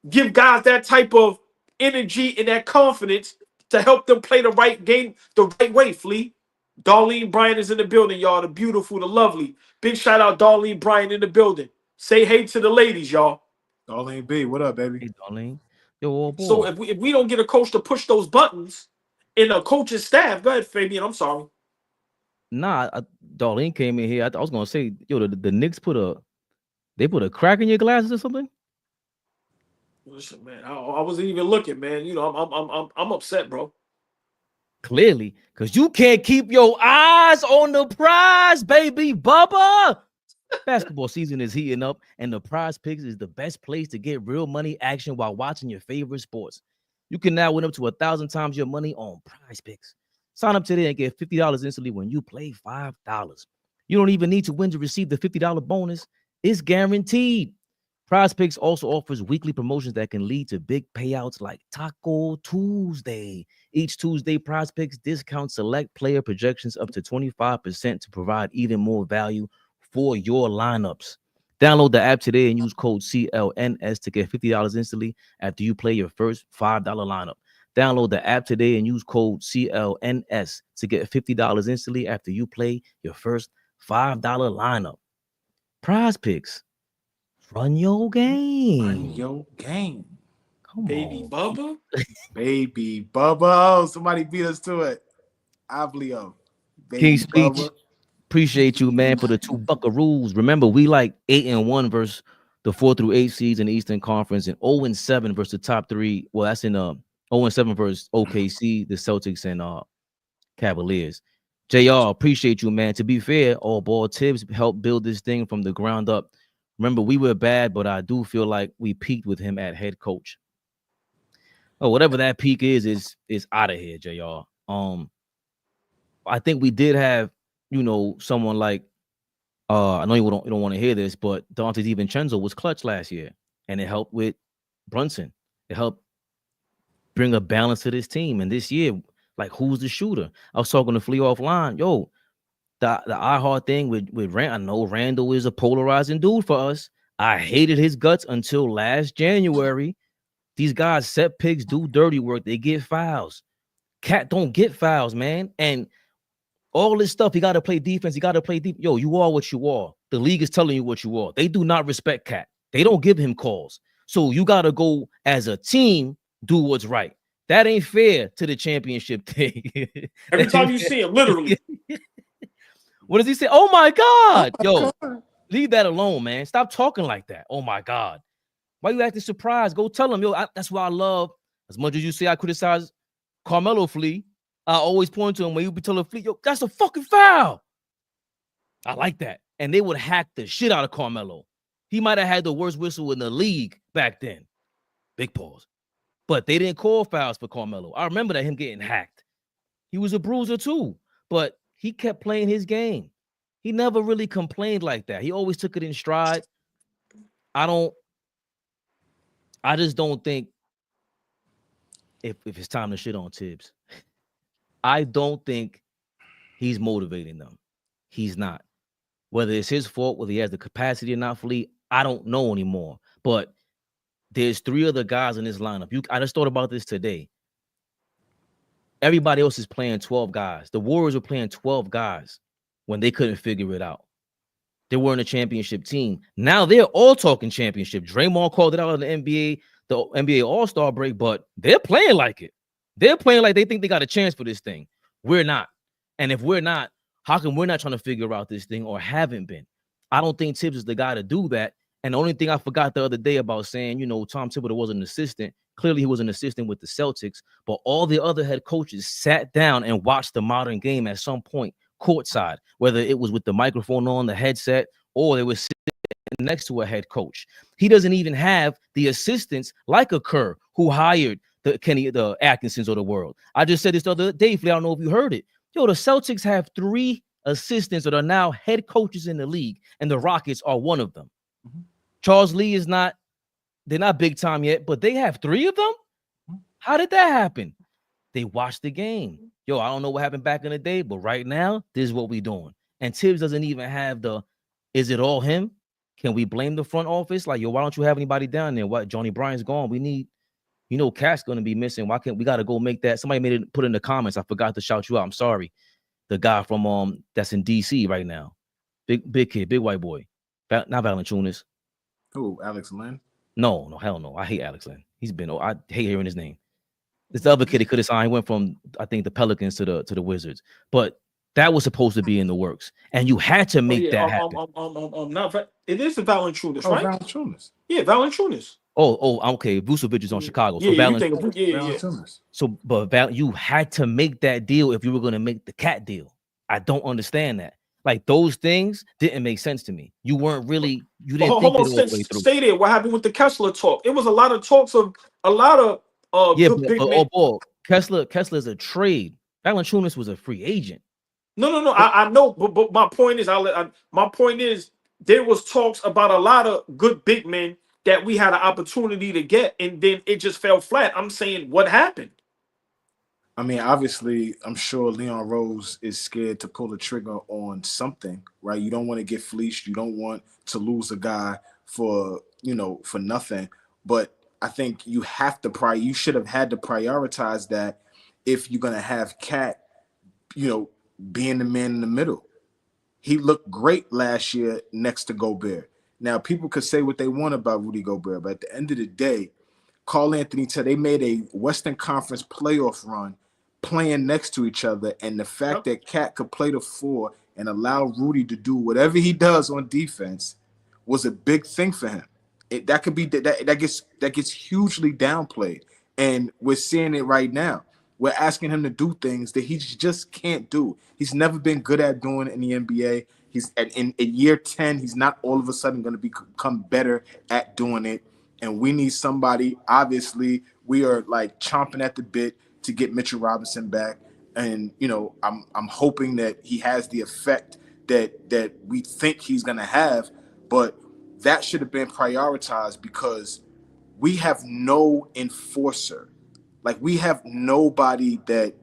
Give guys that type of energy and that confidence to help them play the right game the right way, Flea. Darlene Bryant is in the building, y'all. The beautiful, the lovely. Big shout out, Darlene Bryant in the building. Say hey to the ladies, y'all. Darlene B, what up, baby? Hey, Darlene. Yo, old boy. So if we don't get a coach to push those buttons in a coach's staff, go ahead, Fabian. I'm sorry. Nah, Darlene came in here. I was gonna say, yo, the Knicks put a crack in your glasses or something. Listen, man, I wasn't even looking, man. You know, I'm upset, bro. Clearly, because you can't keep your eyes on the prize, baby Bubba. Basketball season is heating up, and the Prize Picks is the best place to get real money action while watching your favorite sports. You can now win up to 1,000 times your money on Prize Picks. Sign up today and get $50 instantly when you play $5. You don't even need to win to receive the $50 bonus. It's guaranteed. Prize Picks also offers weekly promotions that can lead to big payouts like Taco Tuesday. Each Tuesday, Prize Picks discounts select player projections up to 25% to provide even more value for your lineups. Download the app today and use code CLNS to get $50 instantly after you play your first $5 lineup. Download the app today and use code CLNS to get $50 instantly after you play your first $5 lineup. Prize Picks. Run your game. Run your game. Come Baby on. Bubba. Baby Bubba. Oh, somebody beat us to it. Oblio. Baby King Speech. Bubba. Appreciate you, man, for the 2 Buckaroos. Remember, we like 8-1 versus the 4 through 8 seeds in the Eastern Conference, and 0-7 versus the top 3. Well, that's in 0-7 versus OKC, the Celtics, and Cavaliers. JR, appreciate you, man. To be fair, AllBall Tibbs helped build this thing from the ground up. Remember, we were bad, but I do feel like we peaked with him at head coach. Oh, whatever that peak is out of here, JR. I think we did have, someone like I know you don't want to hear this, but Dante DiVincenzo was clutch last year, and it helped with Brunson. It helped bring a balance to this team. And this year, like, who's the shooter? I was talking to Flea offline. Yo, the iHeart thing with Rand. I know Randall is a polarizing dude for us. I hated his guts until last January. These guys set picks, do dirty work. They get fouls. Cat don't get fouls, man. And all this stuff, you got to play defense. You got to play deep. Yo, you are what you are. The league is telling you what you are. They do not respect Cat. They don't give him calls. So you got to go as a team, do what's right. That ain't fair to the championship thing. Every time you see him, literally. What does he say? Oh, my God. Yo, leave that alone, man. Stop talking like that. Oh, my God. Why you acting surprised? Go tell him, yo, that's what I love. As much as you say I criticize Carmelo, Flea, I always point to him when you be telling Flea, yo, that's a fucking foul. I like that. And they would hack the shit out of Carmelo. He might have had the worst whistle in the league back then. Big pause. But they didn't call fouls for Carmelo. I remember that him getting hacked. He was a bruiser too, but he kept playing his game. He never really complained like that. He always took it in stride. I just don't think if it's time to shit on Tibbs, I don't think he's motivating them. He's not. Whether it's his fault, whether he has the capacity or not, Flea, I don't know anymore. But there's 3 other guys in this lineup. I just thought about this today. Everybody else is playing 12 guys. The Warriors were playing 12 guys when they couldn't figure it out. They weren't a championship team. Now they're all talking championship. Draymond called it out in the NBA All-Star break, but they're playing like it. They're playing like they think they got a chance for this thing. We're not. And if we're not, how come we're not trying to figure out this thing or haven't been? I don't think Tibbs is the guy to do that. And the only thing I forgot the other day about saying, Tom Thibodeau was an assistant. Clearly, he was an assistant with the Celtics, but all the other head coaches sat down and watched the modern game at some point courtside, whether it was with the microphone on, the headset, or they were sitting next to a head coach. He doesn't even have the assistants like a KERR who hired the Atkinsons of the world. I just said this the other day, I don't know if you heard it. Yo, the Celtics have 3 assistants that are now head coaches in the league, and the Rockets are one of them. Mhm. Charles Lee is not, they're not big time yet, but they have 3 of them. How did that happen? They watched the game. Yo, I don't know what happened back in the day, but right now, this is what we're doing. And Tibbs doesn't even have the, is it all him? Can we blame the front office? Like, yo, why don't you have anybody down there? What, Johnny Bryant's gone. We need, you know, Cat's going to be missing. Why can't we got to go make that? Somebody made it, put in the comments. I forgot to shout you out. I'm sorry. The guy from that's in DC right now. Big kid, big white boy. Not Valanciunas. Who, Alex Lynn? No, hell no. I hate Alex Lynn. He's been, I hate hearing his name. This the other kid he could have signed. He went from, I think, the Pelicans to the Wizards. But that was supposed to be in the works. And you had to make that happen. It is the Valanciunas, right? Valanciunas. Yeah, Valanciunas. Oh, okay. Vucevic is on Chicago. So Valanciunas. So, but you had to make that deal if you were going to make the Cat deal. I don't understand that. Like, those things didn't make sense to me. You weren't really, you didn't think it all the way through. Stay there. What happened with the Kessler talk? It was a lot of talks of a lot of Kessler is a trade. Valanciunas was a free agent. No. I know, but my point is, my point is, there was talks about a lot of good big men that we had an opportunity to get, and then it just fell flat. I'm saying, what happened? I mean, obviously, I'm sure Leon Rose is scared to pull the trigger on something, right? You don't want to get fleeced. You don't want to lose a guy for nothing. But I think you should have had to prioritize that if you're going to have Cat, being the man in the middle. He looked great last year next to Gobert. Now, people could say what they want about Rudy Gobert, but at the end of the day, Karl Anthony said they made a Western Conference playoff run playing next to each other, and the fact that Cat could play the 4 and allow Rudy to do whatever he does on defense was a big thing for him. That gets hugely downplayed, and we're seeing it right now. We're asking him to do things that he just can't do. He's never been good at doing in the NBA. He's in year 10. He's not all of a sudden going to become better at doing it. And we need somebody. Obviously, we are like chomping at the bit to get Mitchell Robinson back. And I'm hoping that he has the effect that we think he's going to have. But that should have been prioritized because we have no enforcer. Like, we have nobody that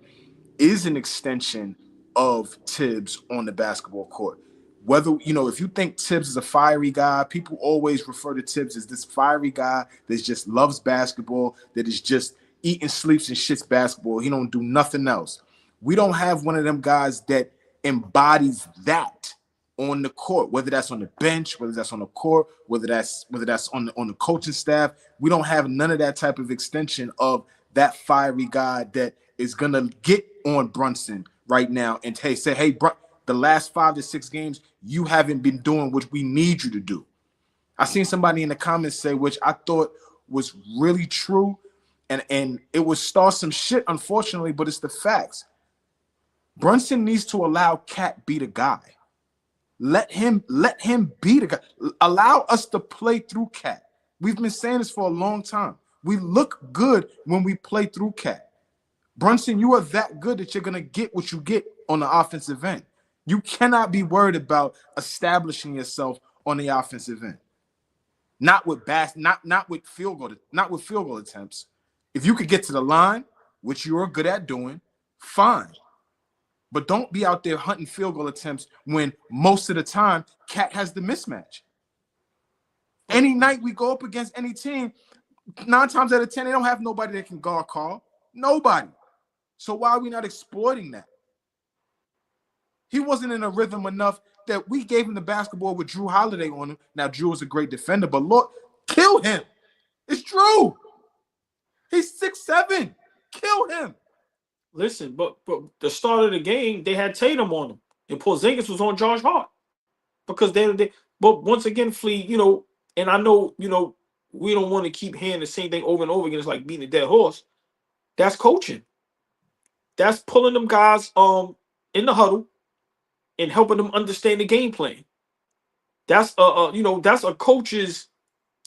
is an extension of Tibbs on the basketball court. Whether, if you think Tibbs is a fiery guy, people always refer to Tibbs as this fiery guy that just loves basketball, that is just eating, sleeps, and shits basketball. He don't do nothing else. We don't have one of them guys that embodies that on the court, whether that's on the bench, whether that's on the court, whether that's on the coaching staff. We don't have none of that type of extension of that fiery guy that is going to get on Brunson right now and say, hey, the last 5 to 6 games, you haven't been doing what we need you to do. I seen somebody in the comments say, which I thought was really true, and it would start some shit, unfortunately, but it's the facts. Brunson needs to allow Cat be the guy. Let him be the guy. Allow us to play through Cat. We've been saying this for a long time. We look good when we play through Cat. Brunson, you are that good that you're going to get what you get on the offensive end. You cannot be worried about establishing yourself on the offensive end. Not with field goal attempts. If you could get to the line, which you are good at doing, fine. But don't be out there hunting field goal attempts when most of the time Cat has the mismatch. Any night we go up against any team, 9 times out of 10, they don't have nobody that can guard Karl. Nobody. So why are we not exploiting that? He wasn't in a rhythm enough that we gave him the basketball with Drew Holiday on him. Now, Drew is a great defender, but Lord, kill him. It's Drew. He's 6'7". Kill him. Listen, but the start of the game, they had Tatum on him, and Porzingis was on Josh Hart because they. But once again, Flea, and I know, we don't want to keep hearing the same thing over and over again. It's like beating a dead horse. That's coaching. That's pulling them guys in the huddle and helping them understand the game plan. That's that's a coach's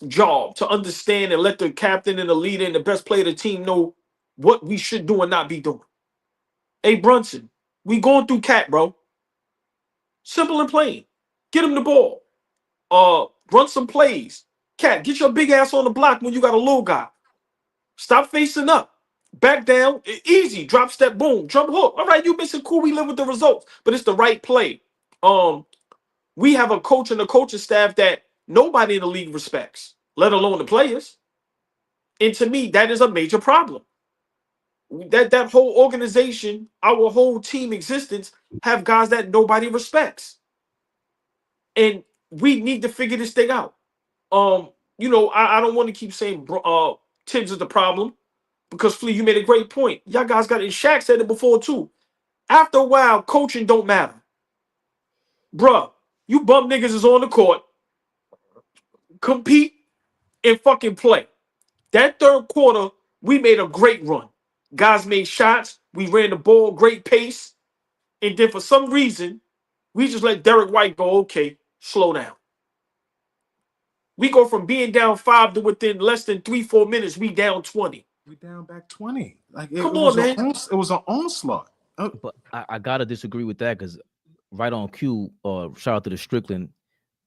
job to understand and let the captain and the leader and the best player of the team know what we should do and not be doing. Hey, Brunson, we going through Cat, bro. Simple and plain. Get him the ball. Run some plays. Cat, get your big ass on the block when you got a little guy. Stop facing up. Back down. Easy. Drop step. Boom. Jump hook. All right, you missing cool. We live with the results. But it's the right play. We have a coach and a coaching staff that nobody in the league respects, let alone the players. And to me, that is a major problem. That whole organization, our whole team existence, have guys that nobody respects. And we need to figure this thing out. I don't want to keep saying Tibbs is the problem, because Flea, you made a great point. Y'all guys got it. Shaq said it before too. After a while, coaching don't matter. Bruh, you bum niggas is on the court, compete and fucking play. That third quarter, we made a great run. Guys made shots. We ran the ball, great pace. And then for some reason, we just let Derek White go, okay, slow down. We go from being down 5 to within less than 3-4 minutes, we down 20. We down back 20. Like Come on, man. It was an onslaught. But I gotta disagree with that, because right on cue, shout out to the Strickland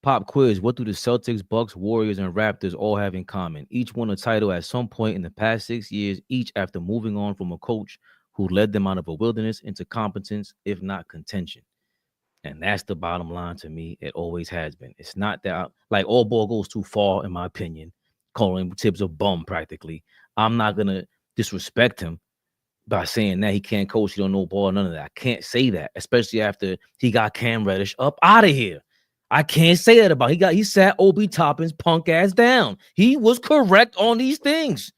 pop quiz. What do the Celtics, Bucks, Warriors, and Raptors all have in common? Each won a title at some point in the past 6 years, each after moving on from a coach who led them out of a wilderness into competence, if not contention. And that's the bottom line to me. It always has been. It's not that like AllBall goes too far, in my opinion, calling Tibbs a bum practically. I'm not gonna disrespect him by saying that he can't coach, he don't know ball, none of that. I can't say that, especially after he got Cam Reddish up out of here. I can't say that about he sat Obi Toppin's punk ass down. He was correct on these things.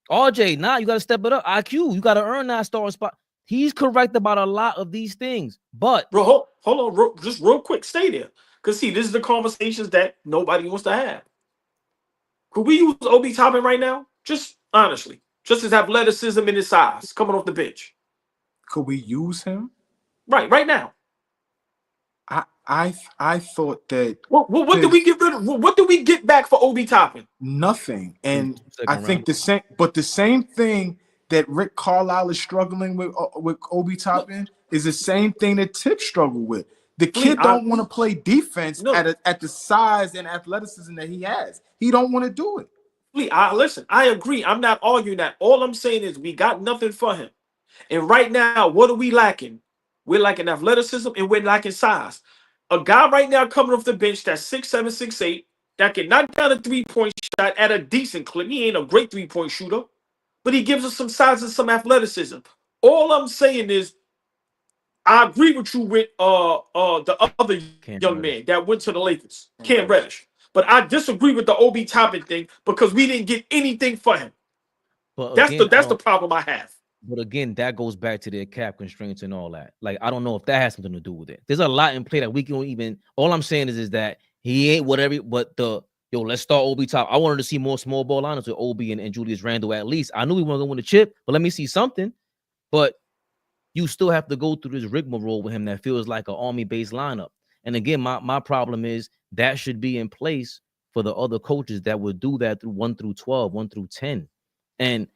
RJ, now you got to step it up. IQ, you got to earn that starting spot. He's correct about a lot of these things. But bro, hold on, just real quick, stay there. Because see, this is the conversations that nobody wants to have. Could we use Obi Toppin right now? Just honestly, just his athleticism and his size coming off the bench. Could we use him? Right now. I thought that. What did we get rid of? What did we get back for Obi Toppin? Nothing. And I think the same thing that Rick Carlisle is struggling with Obi Toppin is the same thing that Tibbs struggled with. The kid don't want to play defense at the size and athleticism that he has. He don't want to do it. Listen, I agree. I'm not arguing that. All I'm saying is we got nothing for him. And right now, what are we lacking? We're lacking athleticism and we're lacking size. A guy right now coming off the bench that's 6'7", 6'8", that can knock down a three-point shot at a decent clip. He ain't a great three-point shooter, but he gives us some size and some athleticism. All I'm saying is, I agree with you with the other young man that went to the Lakers, Cam Reddish. But I disagree with the Obi Toppin thing because we didn't get anything for him. But that's the problem I have. But again, that goes back to their cap constraints and all that. Like, I don't know if that has something to do with it. There's a lot in play that we can even. All I'm saying is that he ain't whatever. But let's start Obi Top. I wanted to see more small ball lineups with Obi and Julius Randle at least. I knew we weren't going to win the chip, but let me see something. But you still have to go through this rigmarole with him that feels like an army-based lineup. And again, my problem is that should be in place for the other coaches that would do that through 1 through 12, 1 through 10. And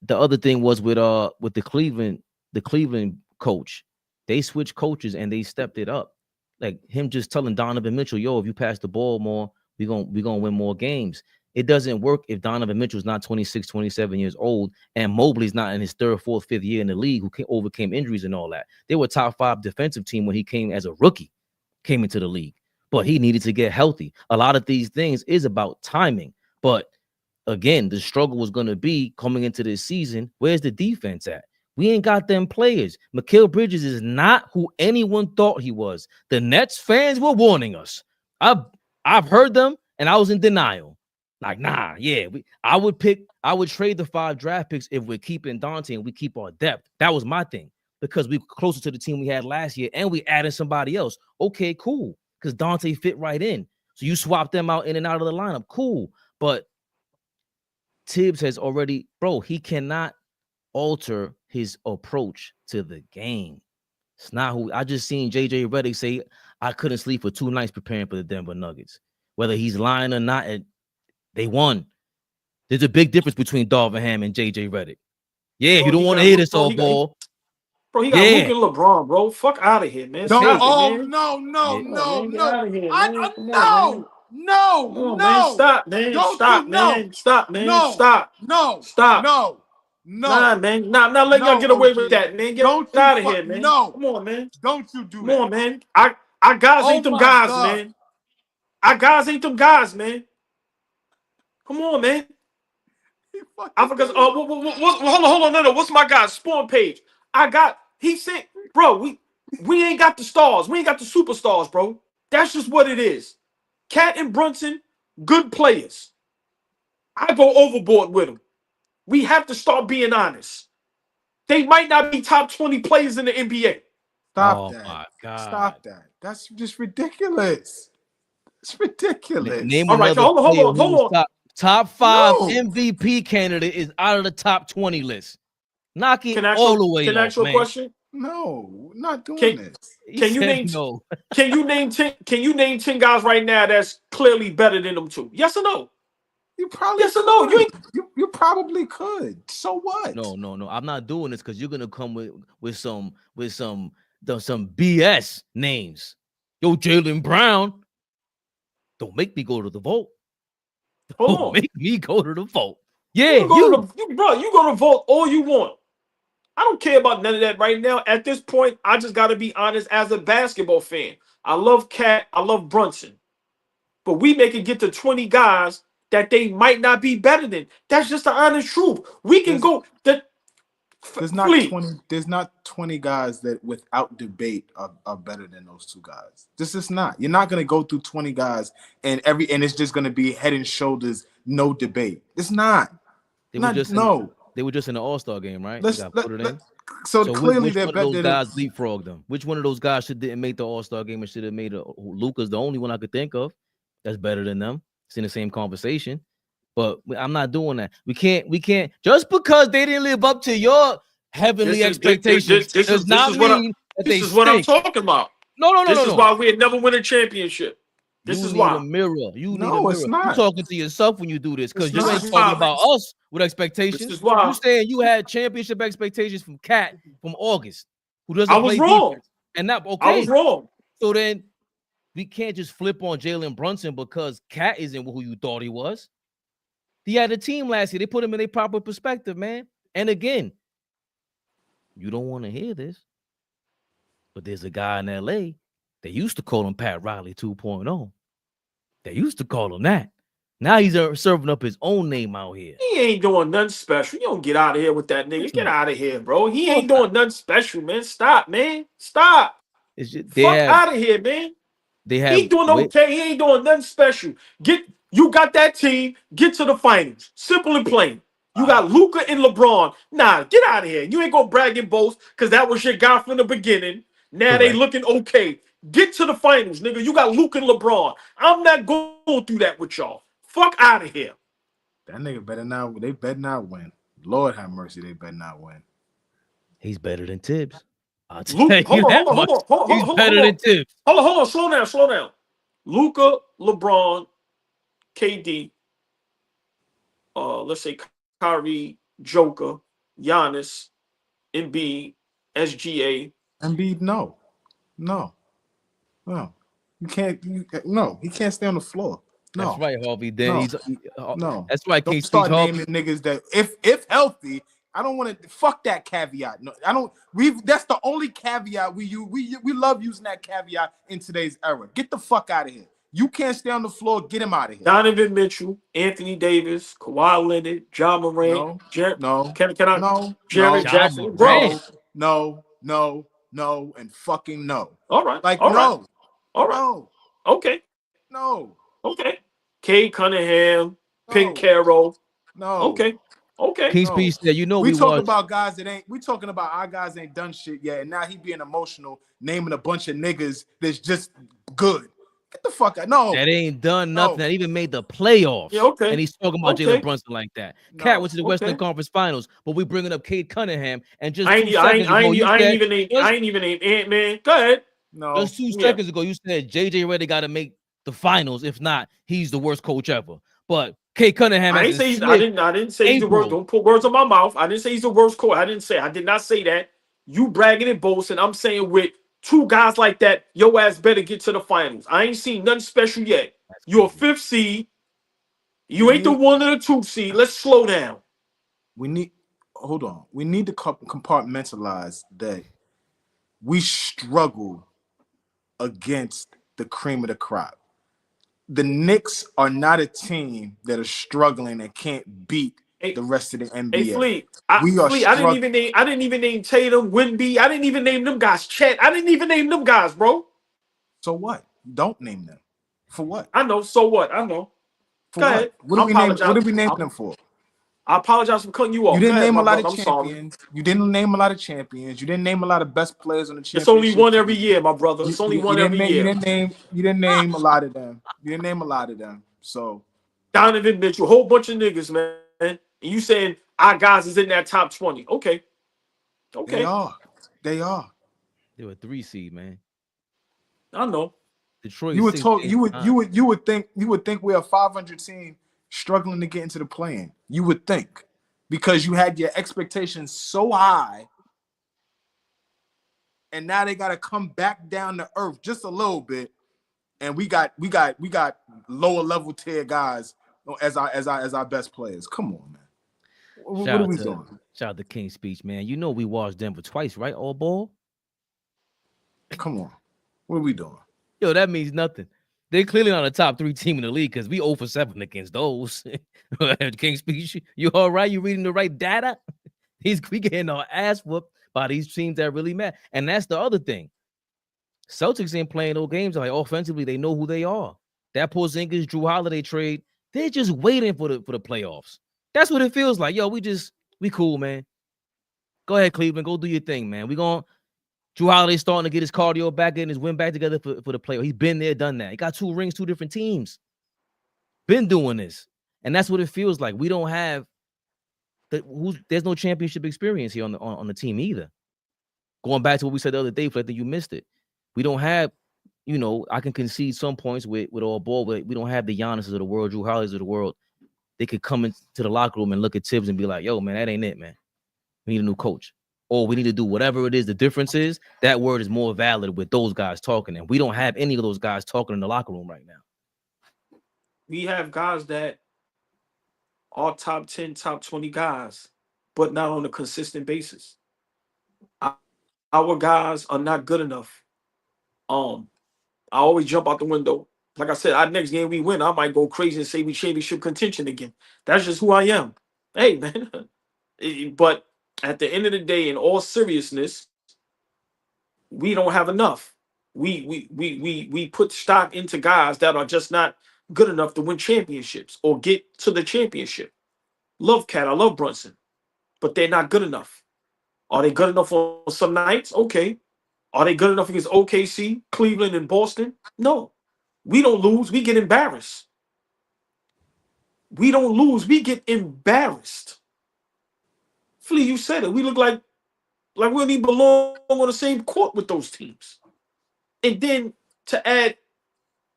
the other thing was with the Cleveland coach, they switched coaches and they stepped it up. Like him just telling Donovan Mitchell, yo, if you pass the ball more, we're gonna win more games. It doesn't work if Donovan Mitchell's not 26, 27 years old and Mobley's not in his 3rd, 4th, 5th year in the league, who overcame injuries and all that. They were a top 5 defensive team when he came as a rookie, came into the league, but he needed to get healthy. A lot of these things is about timing, but again, the struggle was going to be coming into this season. Where's the defense at? We ain't got them players. Mikal Bridges is not who anyone thought he was. The Nets fans were warning us. I've heard them, and I was in denial. Like, nah, yeah. I would trade the 5 draft picks if we're keeping Dante and we keep our depth. That was my thing, because we were closer to the team we had last year, and we added somebody else. Okay, cool, because Dante fit right in. So you swap them out in and out of the lineup. Cool, but Tibbs has already, he cannot alter his approach to the game. It's not who. I just seen JJ Redick say, I couldn't sleep for 2 nights preparing for the Denver Nuggets. Whether he's lying or not, they won. There's a big difference between Darvin Ham and JJ Redick. Yeah, you don't want to hear this all ball. Bro, he got Yeah. Luka and LeBron, bro. Fuck out of here, man. Don't. Stop Oh it, man. no, no, Yeah. no, Man, get no. out of here, I man. Come on, man. no, no, Come on, no. man. Stop, man. Don't Stop, you man. Stop, man. no, Stop. no, Stop. no, Nah, no, man. Not let y'all no, get away OG. with that, man. Get Don't you out of here, man. no. Come on, man. Don't you do Come that. on, man. Our guys Oh ain't them my guys, God. man. Our guys ain't them guys, man. Come on, man. I forgot. Hold on, no. What's my guy's spawn page? He said, bro, we ain't got the stars. We ain't got the superstars, bro. That's just what it is. Cat and Brunson, good players. I go overboard with them. We have to start being honest. They might not be top 20 players in the NBA. Stop that. My God. Stop that. That's just ridiculous. It's ridiculous. Name All right, another so hold player on. who's top 5 No. MVP candidate is out of the top 20 list. Knock it Can I all the way Can I off, ask you a man. question? No, we're not doing this. Can you name no? Can you name 10? Can you name 10 guys right now that's clearly better than them two? Yes or no? You probably Yes or no? You ain't. you probably could. So what? No. I'm not doing this because you're gonna come with some BS names. Yo, Jaylen Brown. Don't make me go to the vote. Hold Don't on. make me go to the vote. Yeah, You go to vote all you want. I don't care about none of that right now. At this point, I just got to be honest as a basketball fan. I love Cat. I love Brunson. But we make it get to 20 guys that they might not be better than. That's just the honest truth. We can go. There's not 20. There's not 20 guys that, without debate, are better than those two guys. This is not. You're not gonna go through 20 guys and it's just gonna be head and shoulders, no debate. It's not. They were just in the All-Star game, right? So clearly which they're one better. of those guys leapfrogged them? Which one of those guys didn't make the All-Star game and should have made Luka's the only one I could think of that's better than them. It's in the same conversation. But I'm not doing that. We can't just because they didn't live up to your heavenly expectations. This is what I'm talking about. No. This is why we'd never win a championship. This is why. A mirror. You need a mirror. It's not. You're talking to yourself when you do this because you ain't not. talking about us with expectations. This is why. You saying you had championship expectations from Cat from August, who doesn't I was play wrong. defense. And not okay. I was wrong. So then we can't just flip on Jalen Brunson because Cat isn't who you thought he was. He had a team last year. They put him in a proper perspective, man. And again, you don't want to hear this, but there's a guy in LA. They used to call him Pat Riley 2.0. They used to call him that. Now he's serving up his own name out here. He ain't doing nothing special. You don't get out of here with that nigga. Get out of here, bro. He ain't doing nothing special, man. Stop, man. Stop. It's just, Fuck out of here, man. He doing okay. He ain't doing nothing special. You got that team. Get to the finals. Simple and plain. You got Luka and LeBron. Nah, get out of here. You ain't gonna brag and boast because that was your guy from the beginning. Now they looking okay. Get to the finals, nigga. You got Luka and LeBron. I'm not going through that with y'all. Fuck out of here. That nigga better not. They better not win. Lord have mercy. They better not win. He's better than Tibbs. I'll tell Hold you that on. much. He's Hold better on. than Tibbs. Hold on. Slow down. Luka, LeBron, KD, let's say Kyrie, Joker, Giannis, Embiid, SGA. Embiid, no. You can't. No, he can't stay on the floor. No, That's right, Harvey. Then no. That's right. Don't start naming niggas that if healthy. I don't want to fuck that caveat. No, I don't. That's the only caveat we love using that caveat in today's era. Get the fuck out of here. You can't stay on the floor. Get him out of here. Donovan Mitchell, Anthony Davis, Kawhi Leonard, John Morant. Jared Jackson. No, and fucking no. All right. No. All right. No. Okay. No. Okay. Cade Cunningham, Pink Carroll. No. Okay. King's Peace said, we talking about guys that ain't. We talking about our guys ain't done shit yet, and now he being emotional, naming a bunch of niggas that's just good. Get the fuck out. No. That ain't done nothing. That even made the playoffs. Yeah, okay. And he's talking about Jalen Brunson like that. Cat went to the Western Conference Finals, but we bringing up Cade Cunningham and just I ain't even named Ant-Man. Go ahead. No. Just 2 seconds ago, you said JJ Redick got to make the finals. If not, he's the worst coach ever. But Cade Cunningham. I didn't say he's the worst. Don't put words in my mouth. I didn't say he's the worst coach. I did not say that. You bragging and boasting. I'm saying with two guys like that, your ass better get to the finals. I ain't seen nothing special yet. You're a 5th seed. You ain't the 1 or the 2 seed. Let's slow down. Hold on. We need to compartmentalize that we struggle against the cream of the crop. The Knicks are not a team that are struggling and can't beat the rest of the NBA. Hey, Flea, I didn't even name Tatum, Wemby. I didn't even name them guys. Chet. I didn't even name them guys, bro. So what? Don't name them. For what? I know. So what? I know. For what? What did we name them for? I apologize for cutting you off. You didn't name a lot of champions. You didn't name a lot of champions. You didn't name a lot of best players on the championship. It's only one every year, my brother. It's only one every year. You didn't name a lot of them. You didn't name a lot of them. So Donovan Mitchell, a whole bunch of niggas, man. And you saying our guys is in that top 20. Okay. They are. They were 3 seed, man. I know. Detroit. You would think we're a 500 team struggling to get into the play-in. You would think, because you had your expectations so high, and now they got to come back down to earth just a little bit, and we got lower level tier guys as our best players. Come on, man. What are we doing? Shout out to King's Speech, man. You know we watched Denver twice, right? AllBall. Come on. What are we doing? Yo, that means nothing. They're clearly not a top 3 team in the league because we 0 for 7 against those. King's Speech, you all right? You reading the right data? We getting our ass whooped by these teams that really matter. And that's the other thing. Celtics ain't playing those games. Like, offensively, they know who they are. That Porzingis, Drew Holiday trade, they're just waiting for the playoffs. That's what it feels like. Yo, we cool, man. Go ahead, Cleveland. Go do your thing, man. Drew Holiday starting to get his cardio back and his win back together for the playoff. He's been there, done that. He got 2 rings, 2 different teams. Been doing this. And that's what it feels like. We don't have there's no championship experience here on the team either. Going back to what we said the other day, I think you missed it. We don't have, I can concede some points with AllBall, but we don't have the Giannis's of the world, Drew Holidays of the world. They could come into the locker room and look at Tibbs and be like, yo, man, that ain't it, man. We need a new coach. Or we need to do whatever it is. The difference is that word is more valid with those guys talking. And we don't have any of those guys talking in the locker room right now. We have guys that are top 10, top 20 guys, but not on a consistent basis. Our guys are not good enough. I always jump out the window. Like I said, our next game we win, I might go crazy and say we championship contention again. That's just who I am. Hey, man. But at the end of the day, in all seriousness, we don't have enough. We put stock into guys that are just not good enough to win championships or get to the championship. Love Cat, I love Brunson, but they're not good enough. Are they good enough on some nights? Okay. Are they good enough against OKC, Cleveland, and Boston? No. We don't lose. We get embarrassed. We don't lose. We get embarrassed. Flea, you said it. We look like we don't even belong on the same court with those teams. And then to add,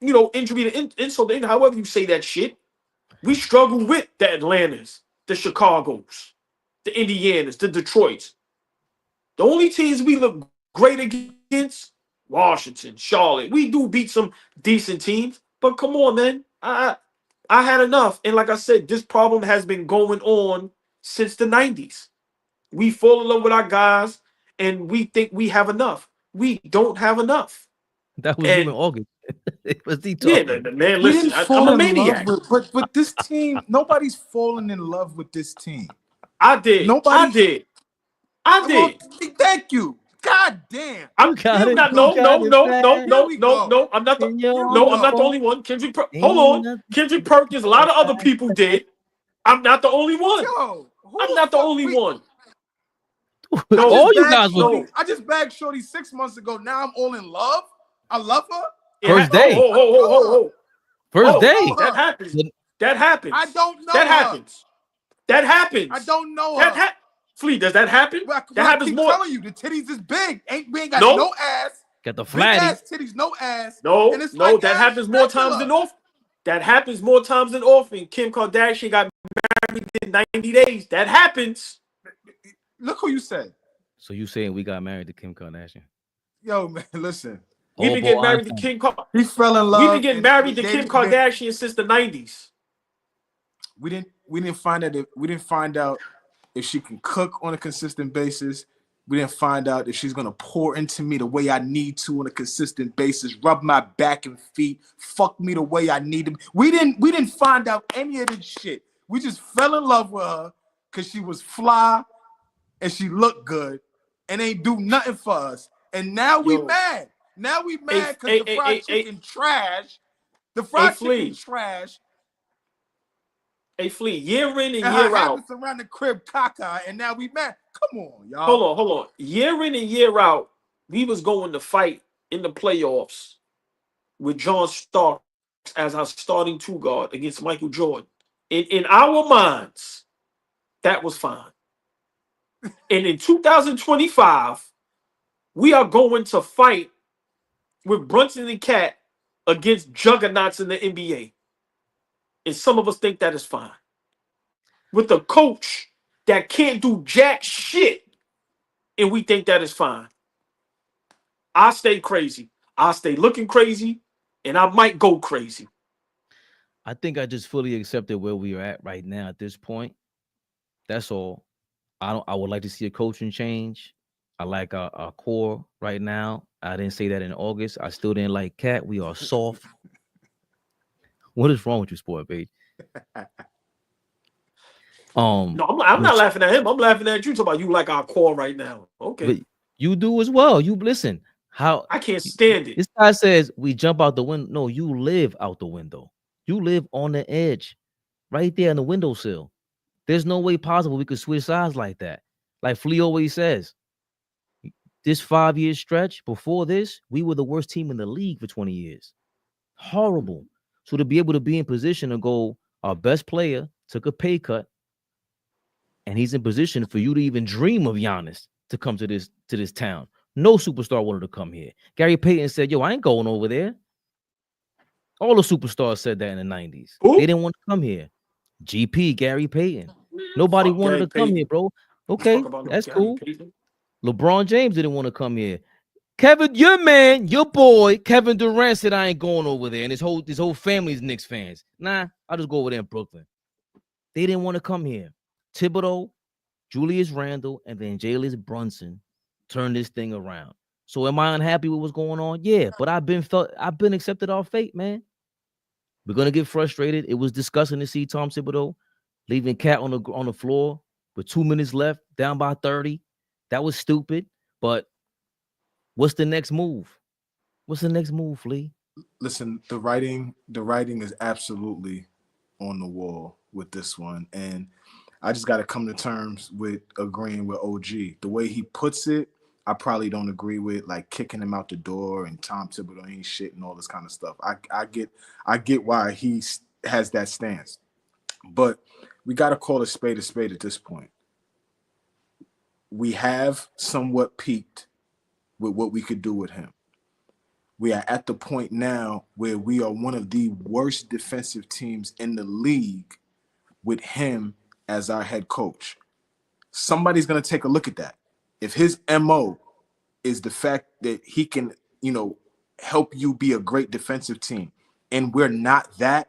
injury to insult, however you say that shit, we struggle with the Atlantas, the Chicagos, the Indianas, the Detroits. The only teams we look great against, Washington, Charlotte. We do beat some decent teams, but come on, man. I had enough. And like I said, this problem has been going on since the 90s. We fall in love with our guys, and we think we have enough. We don't have enough. That was you in August. It was the talking. Yeah, man, listen, I'm a maniac. But this team, nobody's falling in love with this team. I did. I did. Well, thank you. God damn. I'm not. No. I'm not the only one. Hold on. Kendrick Perkins. A lot of other people did. I'm not the only one. Yo, I'm not the only one. No, all you guys were. I just bagged Shorty 6 months ago. Now I'm all in love. I love her. First day. First day. That happens. That happens. I don't know. That happens. That happens. I don't know her. Flea, does that happen? That happens more. I'm telling you, the titties is big. We ain't got no ass. Got the flatty. Big ass titties, no ass. No, that happens more times than often. That happens more times than often. Kim Kardashian got married in 90 days. That happens. Look who you said. So you saying we got married to Kim Kardashian? Yo, man, listen. We've been getting married to Kim. He fell in love. We've been getting married to Kim Kardashian since the 90s. We didn't find out if she can cook on a consistent basis. We didn't find out if she's gonna pour into me the way I need to on a consistent basis, rub my back and feet, fuck me the way I need to. We didn't find out any of this shit. We just fell in love with her because she was fly and she looked good and ain't do nothing for us. And now we mad. Now we mad because the fried chicken trash. The fried chicken trash. Hey, Flea, year in and year out. Around the crib caca, and now we mad. Come on, y'all. Hold on. Year in and year out, we was going to fight in the playoffs with John Starks as our starting two guard against Michael Jordan. In our minds, that was fine. And in 2025, we are going to fight with Brunson and Cat against juggernauts in the NBA. And some of us think that is fine. With a coach that can't do jack shit, and we think that is fine. I stay crazy. I stay looking crazy, and I might go crazy. I think I just fully accepted where we are at right now at this point. That's all. I would like to see a coaching change. I like our core right now. I didn't say that in August. I still didn't like Cat. We are soft. What is wrong with you, sport babe? No, I'm not laughing at him. I'm laughing at you. Talking about you like our core right now. Okay, but you do as well. You listen. How I can't stand it. This guy says we jump out the window. No, you live out the window. You live on the edge, right there in the windowsill. There's no way possible we could switch sides like that. Like Flea always says, this 5-year stretch before this, we were the worst team in the league for 20 years. Horrible. So to be able to be in position to go, our best player took a pay cut, and he's in position for you to even dream of Giannis to come to this town. No superstar wanted to come here. Gary Payton said, yo, I ain't going over there. All the superstars said that in the 90s. Ooh. They didn't want to come here. GP, Gary Payton. Nobody wanted to come here, bro. Okay, that's cool. LeBron James didn't want to come here. Kevin, your man, your boy, Kevin Durant said I ain't going over there. And his whole family's Knicks fans. Nah, I'll just go over there in Brooklyn. They didn't want to come here. Thibodeau, Julius Randle, and then Jalen Brunson turned this thing around. So am I unhappy with what's going on? Yeah, but I've been accepted our fate, man. We're gonna get frustrated. It was disgusting to see Tom Thibodeau leaving Cat on the floor with 2 minutes left, down by 30. That was stupid. But what's the next move? What's the next move, Flea? Listen, the writing is absolutely on the wall with this one, and I just got to come to terms with agreeing with OG. The way he puts it, I probably don't agree with, like kicking him out the door and Tom Thibodeau ain't shit and all this kind of stuff. I get why he has that stance, but we got to call a spade at this point. We have somewhat peaked with what we could do with him. We are at the point now where we are one of the worst defensive teams in the league with him as our head coach. Somebody's going to take a look at that. If his MO is the fact that he can, help you be a great defensive team, and we're not that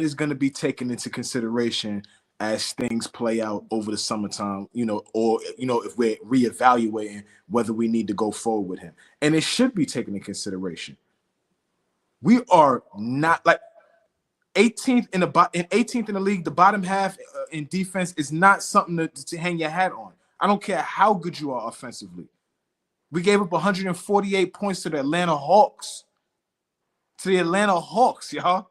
is going to be taken into consideration as things play out over the summertime, or if we're reevaluating whether we need to go forward with him. And it should be taken into consideration. We are not like 18th in the league. The bottom half in defense is not something to hang your hat on. I don't care how good you are offensively. We gave up 148 points to the Atlanta Hawks. Y'all.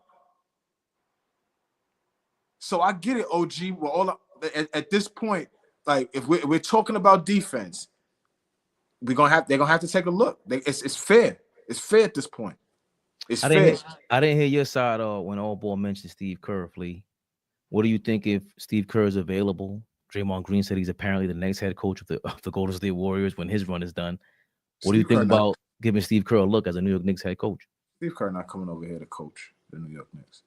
So I get it, OG. We're all at this point. Like, if we're talking about defense, they're gonna have to take a look. It's fair. It's fair at this point. It's fair. I didn't hear your side when AllBall mentioned Steve Kerr, Flea. What do you think if Steve Kerr is available? Draymond Green said he's apparently the next head coach of the Golden State Warriors when his run is done. What do you think about giving Steve Kerr a look as a New York Knicks head coach? Steve Kerr not coming over here to coach the New York Knicks.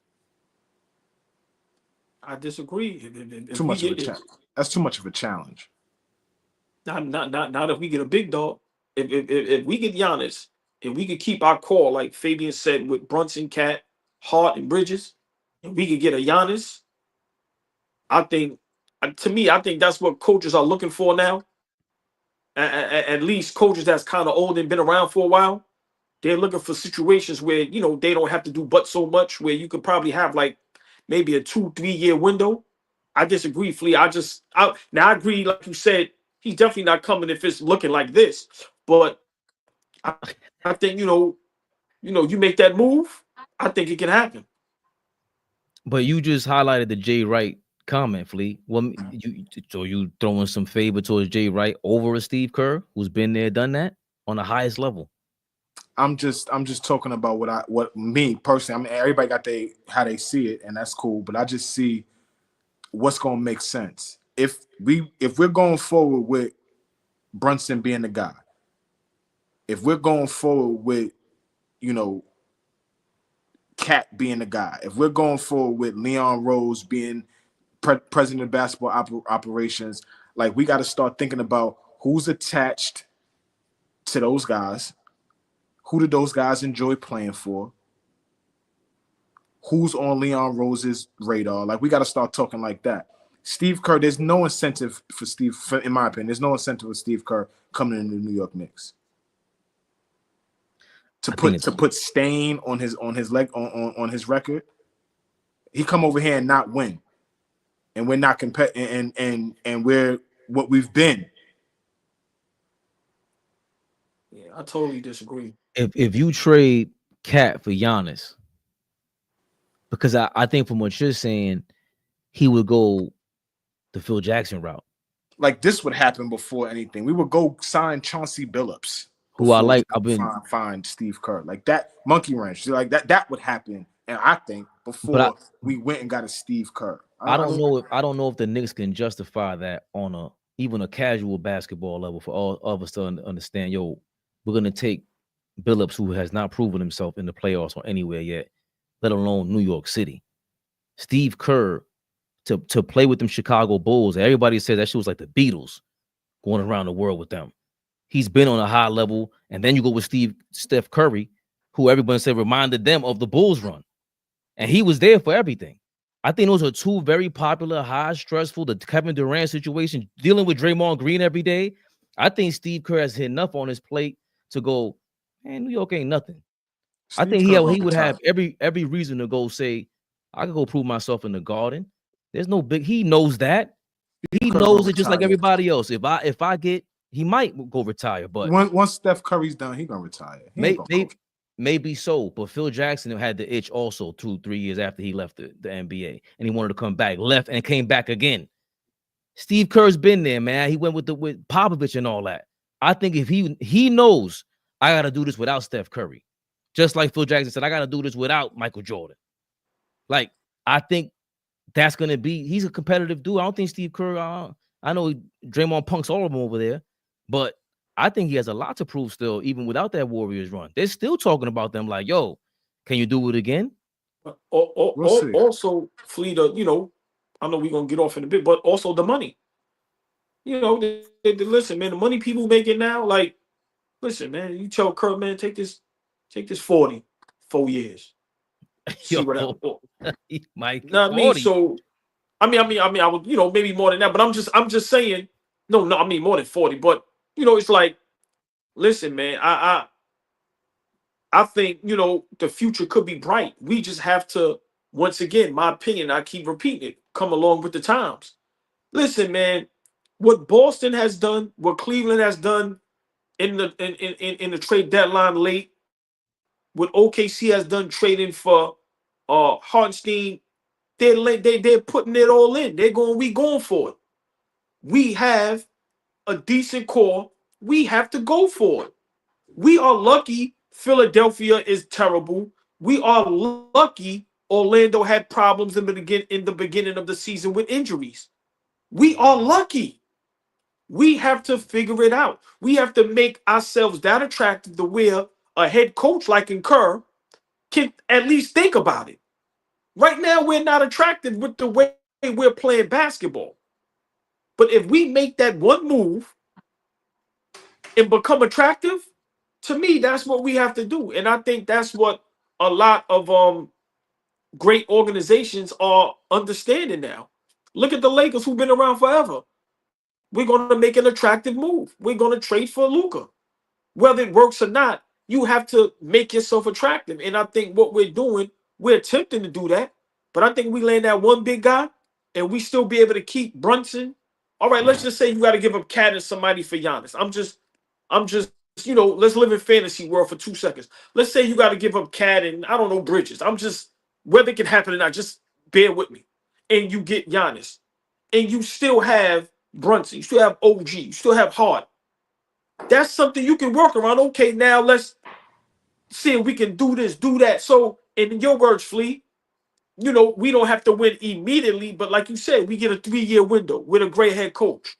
I disagree. Too much of a challenge. That's too much of a challenge. Not if we get a big dog. If we get Giannis, if we could keep our core, like Fabian said, with Brunson, Cat, Hart, and Bridges, and we could get a Giannis, I think, to me, I think that's what coaches are looking for now. At least coaches that's kind of old and been around for a while. They're looking for situations where they don't have to do but so much, where you could probably have like maybe a 2-3 year window. I disagree, Flea. Now I agree, like you said, he's definitely not coming if it's looking like this. But I think you make that move, I think it can happen. But you just highlighted the Jay Wright comment, Flea. Well, you throwing some favor towards Jay Wright over a Steve Kerr, who's been there, done that on the highest level. I'm just talking about what me personally. I mean, everybody got how they see it, and that's cool. But I just see what's gonna make sense. If we're going forward with Brunson being the guy, if we're going forward with Cat being the guy, if we're going forward with Leon Rose being president of basketball operations, like we got to start thinking about who's attached to those guys. Who do those guys enjoy playing for? Who's on Leon Rose's radar? Like, we got to start talking like that. Steve Kerr, there's no incentive for in my opinion, there's no incentive for Steve Kerr coming into the New York Knicks to put stain on his record. He come over here and not win, and we're not and we're what we've been. Yeah, I totally disagree. If you trade Cat for Giannis, because I think from what you're saying, he would go the Phil Jackson route. Like, this would happen before anything. We would go sign Chauncey Billups, who I like. Find Steve Kerr, like that monkey wrench, like that would happen. And I think before we went and got a Steve Kerr. I don't know if the Knicks can justify that on even a casual basketball level for all of us to understand. Yo, we're gonna take Billups, who has not proven himself in the playoffs or anywhere yet, let alone New York City. Steve Kerr to play with them Chicago Bulls. Everybody said that shit was like the Beatles going around the world with them. He's been on a high level, and then you go with Steph Curry, who everyone said reminded them of the Bulls run, and he was there for everything. I think those are two very popular, high stressful. The Kevin Durant situation, dealing with Draymond Green every day. I think Steve Kerr has hit enough on his plate to go, man, New York ain't nothing. I think he would have every reason to go say, I could go prove myself in the Garden. There's no big. He knows that. He knows it just like everybody else. If I get, he might go retire. But once Steph Curry's done, he gonna retire. Maybe so. But Phil Jackson had the itch also 2-3 years after he left the NBA, and he wanted to come back. Left and came back again. Steve Kerr's been there, man. He went with Popovich and all that. I think if he knows I got to do this without Steph Curry, just like Phil Jackson said, I got to do this without Michael Jordan. Like, I think that's going to be, he's a competitive dude. I don't think Steve Kerr, I know Draymond punks all of them over there, but I think he has a lot to prove still, even without that Warriors run. They're still talking about them like, yo, can you do it again? Also, Flea, I know we're going to get off in a bit, but also the money. Listen, man, the money people making now, like, listen, man, you tell Kerr, man, take this 40, 4 years. See what happens. Mike, so I would, maybe more than that, but I'm just saying, no, I mean more than 40, but it's like, listen, man, I think, the future could be bright. We just have to, once again, my opinion, I keep repeating it, come along with the times. Listen, man, what Boston has done, what Cleveland has done in the trade deadline late, what OKC has done trading for Hartenstein, they're putting it all in. We going for it. We have a decent core. We have to go for it. We are lucky Philadelphia is terrible. We are lucky Orlando had problems in the beginning of the season with injuries. We are lucky. We have to figure it out. We have to make ourselves that attractive to where a head coach like Kerr can at least think about it. Right now, we're not attractive with the way we're playing basketball. But if we make that one move and become attractive, to me, that's what we have to do. And I think that's what a lot of great organizations are understanding now. Look at the Lakers, who've been around forever. We're going to make an attractive move. We're going to trade for Luka. Whether it works or not, you have to make yourself attractive. And I think what we're doing, we're attempting to do that. But I think we land that one big guy and we still be able to keep Brunson. All right, let's just say you got to give up Cat and somebody for Giannis. I'm just, let's live in fantasy world for 2 seconds. Let's say you got to give up Cat and, I don't know, Bridges. Whether it can happen or not, just bear with me. And you get Giannis. And you still have Brunson. You still have OG. You still have Hart. That's something you can work around. Okay, now let's see if we can do this, do that. So, in your words, Flea, we don't have to win immediately, but like you said, we get a 3-year window with a great head coach.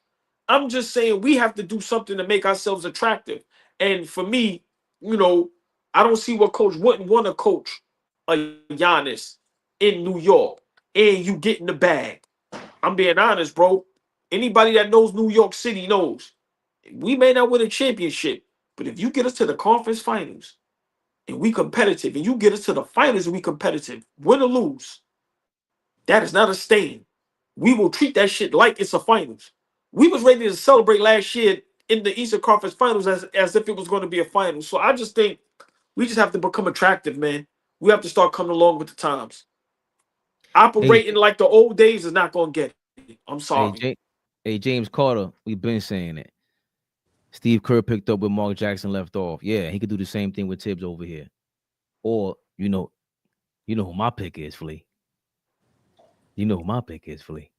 I'm just saying we have to do something to make ourselves attractive. And for me, I don't see what coach wouldn't want to coach a Giannis in New York and you get in the bag. I'm being honest, bro. Anybody that knows New York City knows we may not win a championship, but if you get us to the conference finals and we competitive, and you get us to the finals and we competitive, win or lose, that is not a stain. We will treat that shit like it's a finals. We was ready to celebrate last year in the Eastern Conference Finals as if it was going to be a final. So I just think we just have to become attractive, man. We have to start coming along with the times. Operating like the old days is not going to get it. I'm sorry. Hey, James Carter, we've been saying it. Steve Kerr picked up where Mark Jackson left off. Yeah, he could do the same thing with Tibbs over here. Or, you know who my pick is, Flea. You know who my pick is, Flea.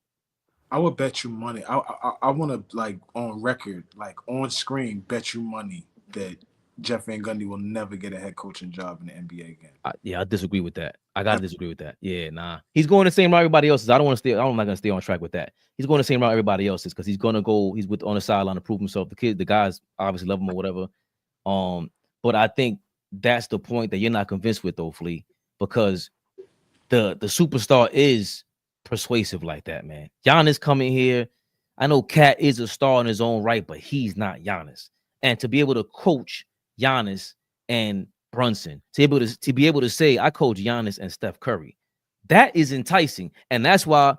I would bet you money. I want to, like, on record, like on screen, bet you money that Jeff Van Gundy will never get a head coaching job in the NBA again. I disagree with that. I gotta disagree with that. Yeah, nah. He's going the same route everybody else is. I'm not gonna stay on track with that. He's going the same route everybody else is because he's gonna go. He's on the sideline to prove himself. The guys obviously love him or whatever. But I think that's the point that you're not convinced with though, Flea, because the superstar is persuasive like that, man. Giannis coming here. I know Cat is a star in his own right, but he's not Giannis. And to be able to coach Giannis and Brunson, to be able to say I coach Giannis and Steph Curry, that is enticing. And that's why,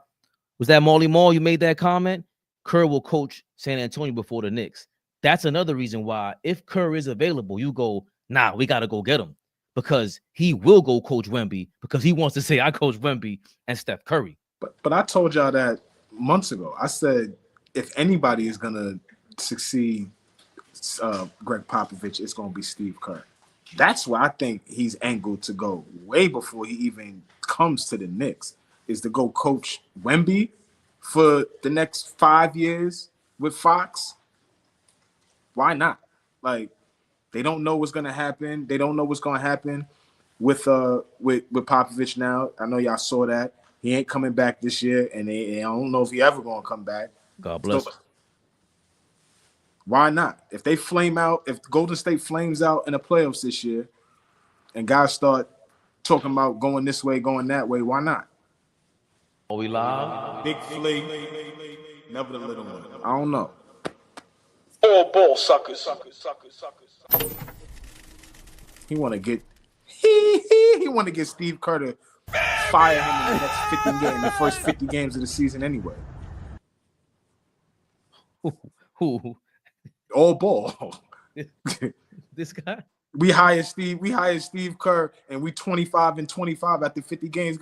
was that Marley Marl you made that comment? Kerr will coach San Antonio before the Knicks. That's another reason why if Kerr is available, you go, nah, we got to go get him, because he will go coach Wemby because he wants to say I coach Wemby and Steph Curry. But I told y'all that months ago. I said if anybody is gonna succeed Greg Popovich, it's gonna be Steve Kerr. That's where I think he's angled to go way before he even comes to the Knicks, is to go coach Wemby for the next 5 years with Fox. Why not? Like, they don't know what's gonna happen. They don't know what's gonna happen with Popovich now. I know y'all saw that. He ain't coming back this year, and I don't know if he ever gonna come back. God bless. So, why not? If they flame out, if Golden State flames out in the playoffs this year, and guys start talking about going this way, going that way, why not? Are we live? Big Flea, never the little one. I don't know. All ball suckers. He want to get he want to get Steve Kerr to fire him in the next 50 games, the first 50 games of the season anyway. Who? All ball. This guy? We hired Steve Kerr, and we 25-25 after 50 games.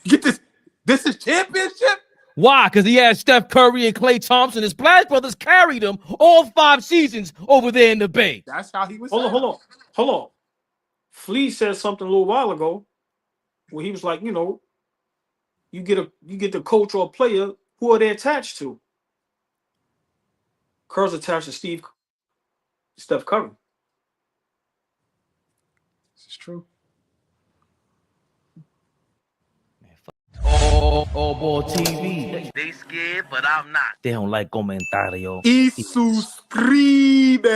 Get this. This is championship. Why? Because he had Steph Curry and Klay Thompson. His Splash Brothers carried him all 5 seasons over there in the Bay. That's how he was. Hold on. Flea said something a little while ago where he was like, you get the coach or a player, who are they attached to? Kerr's attached to Steph Curry. This is true. AllBall TV. They scared, but I'm not. They don't like comentario. Y suscribe.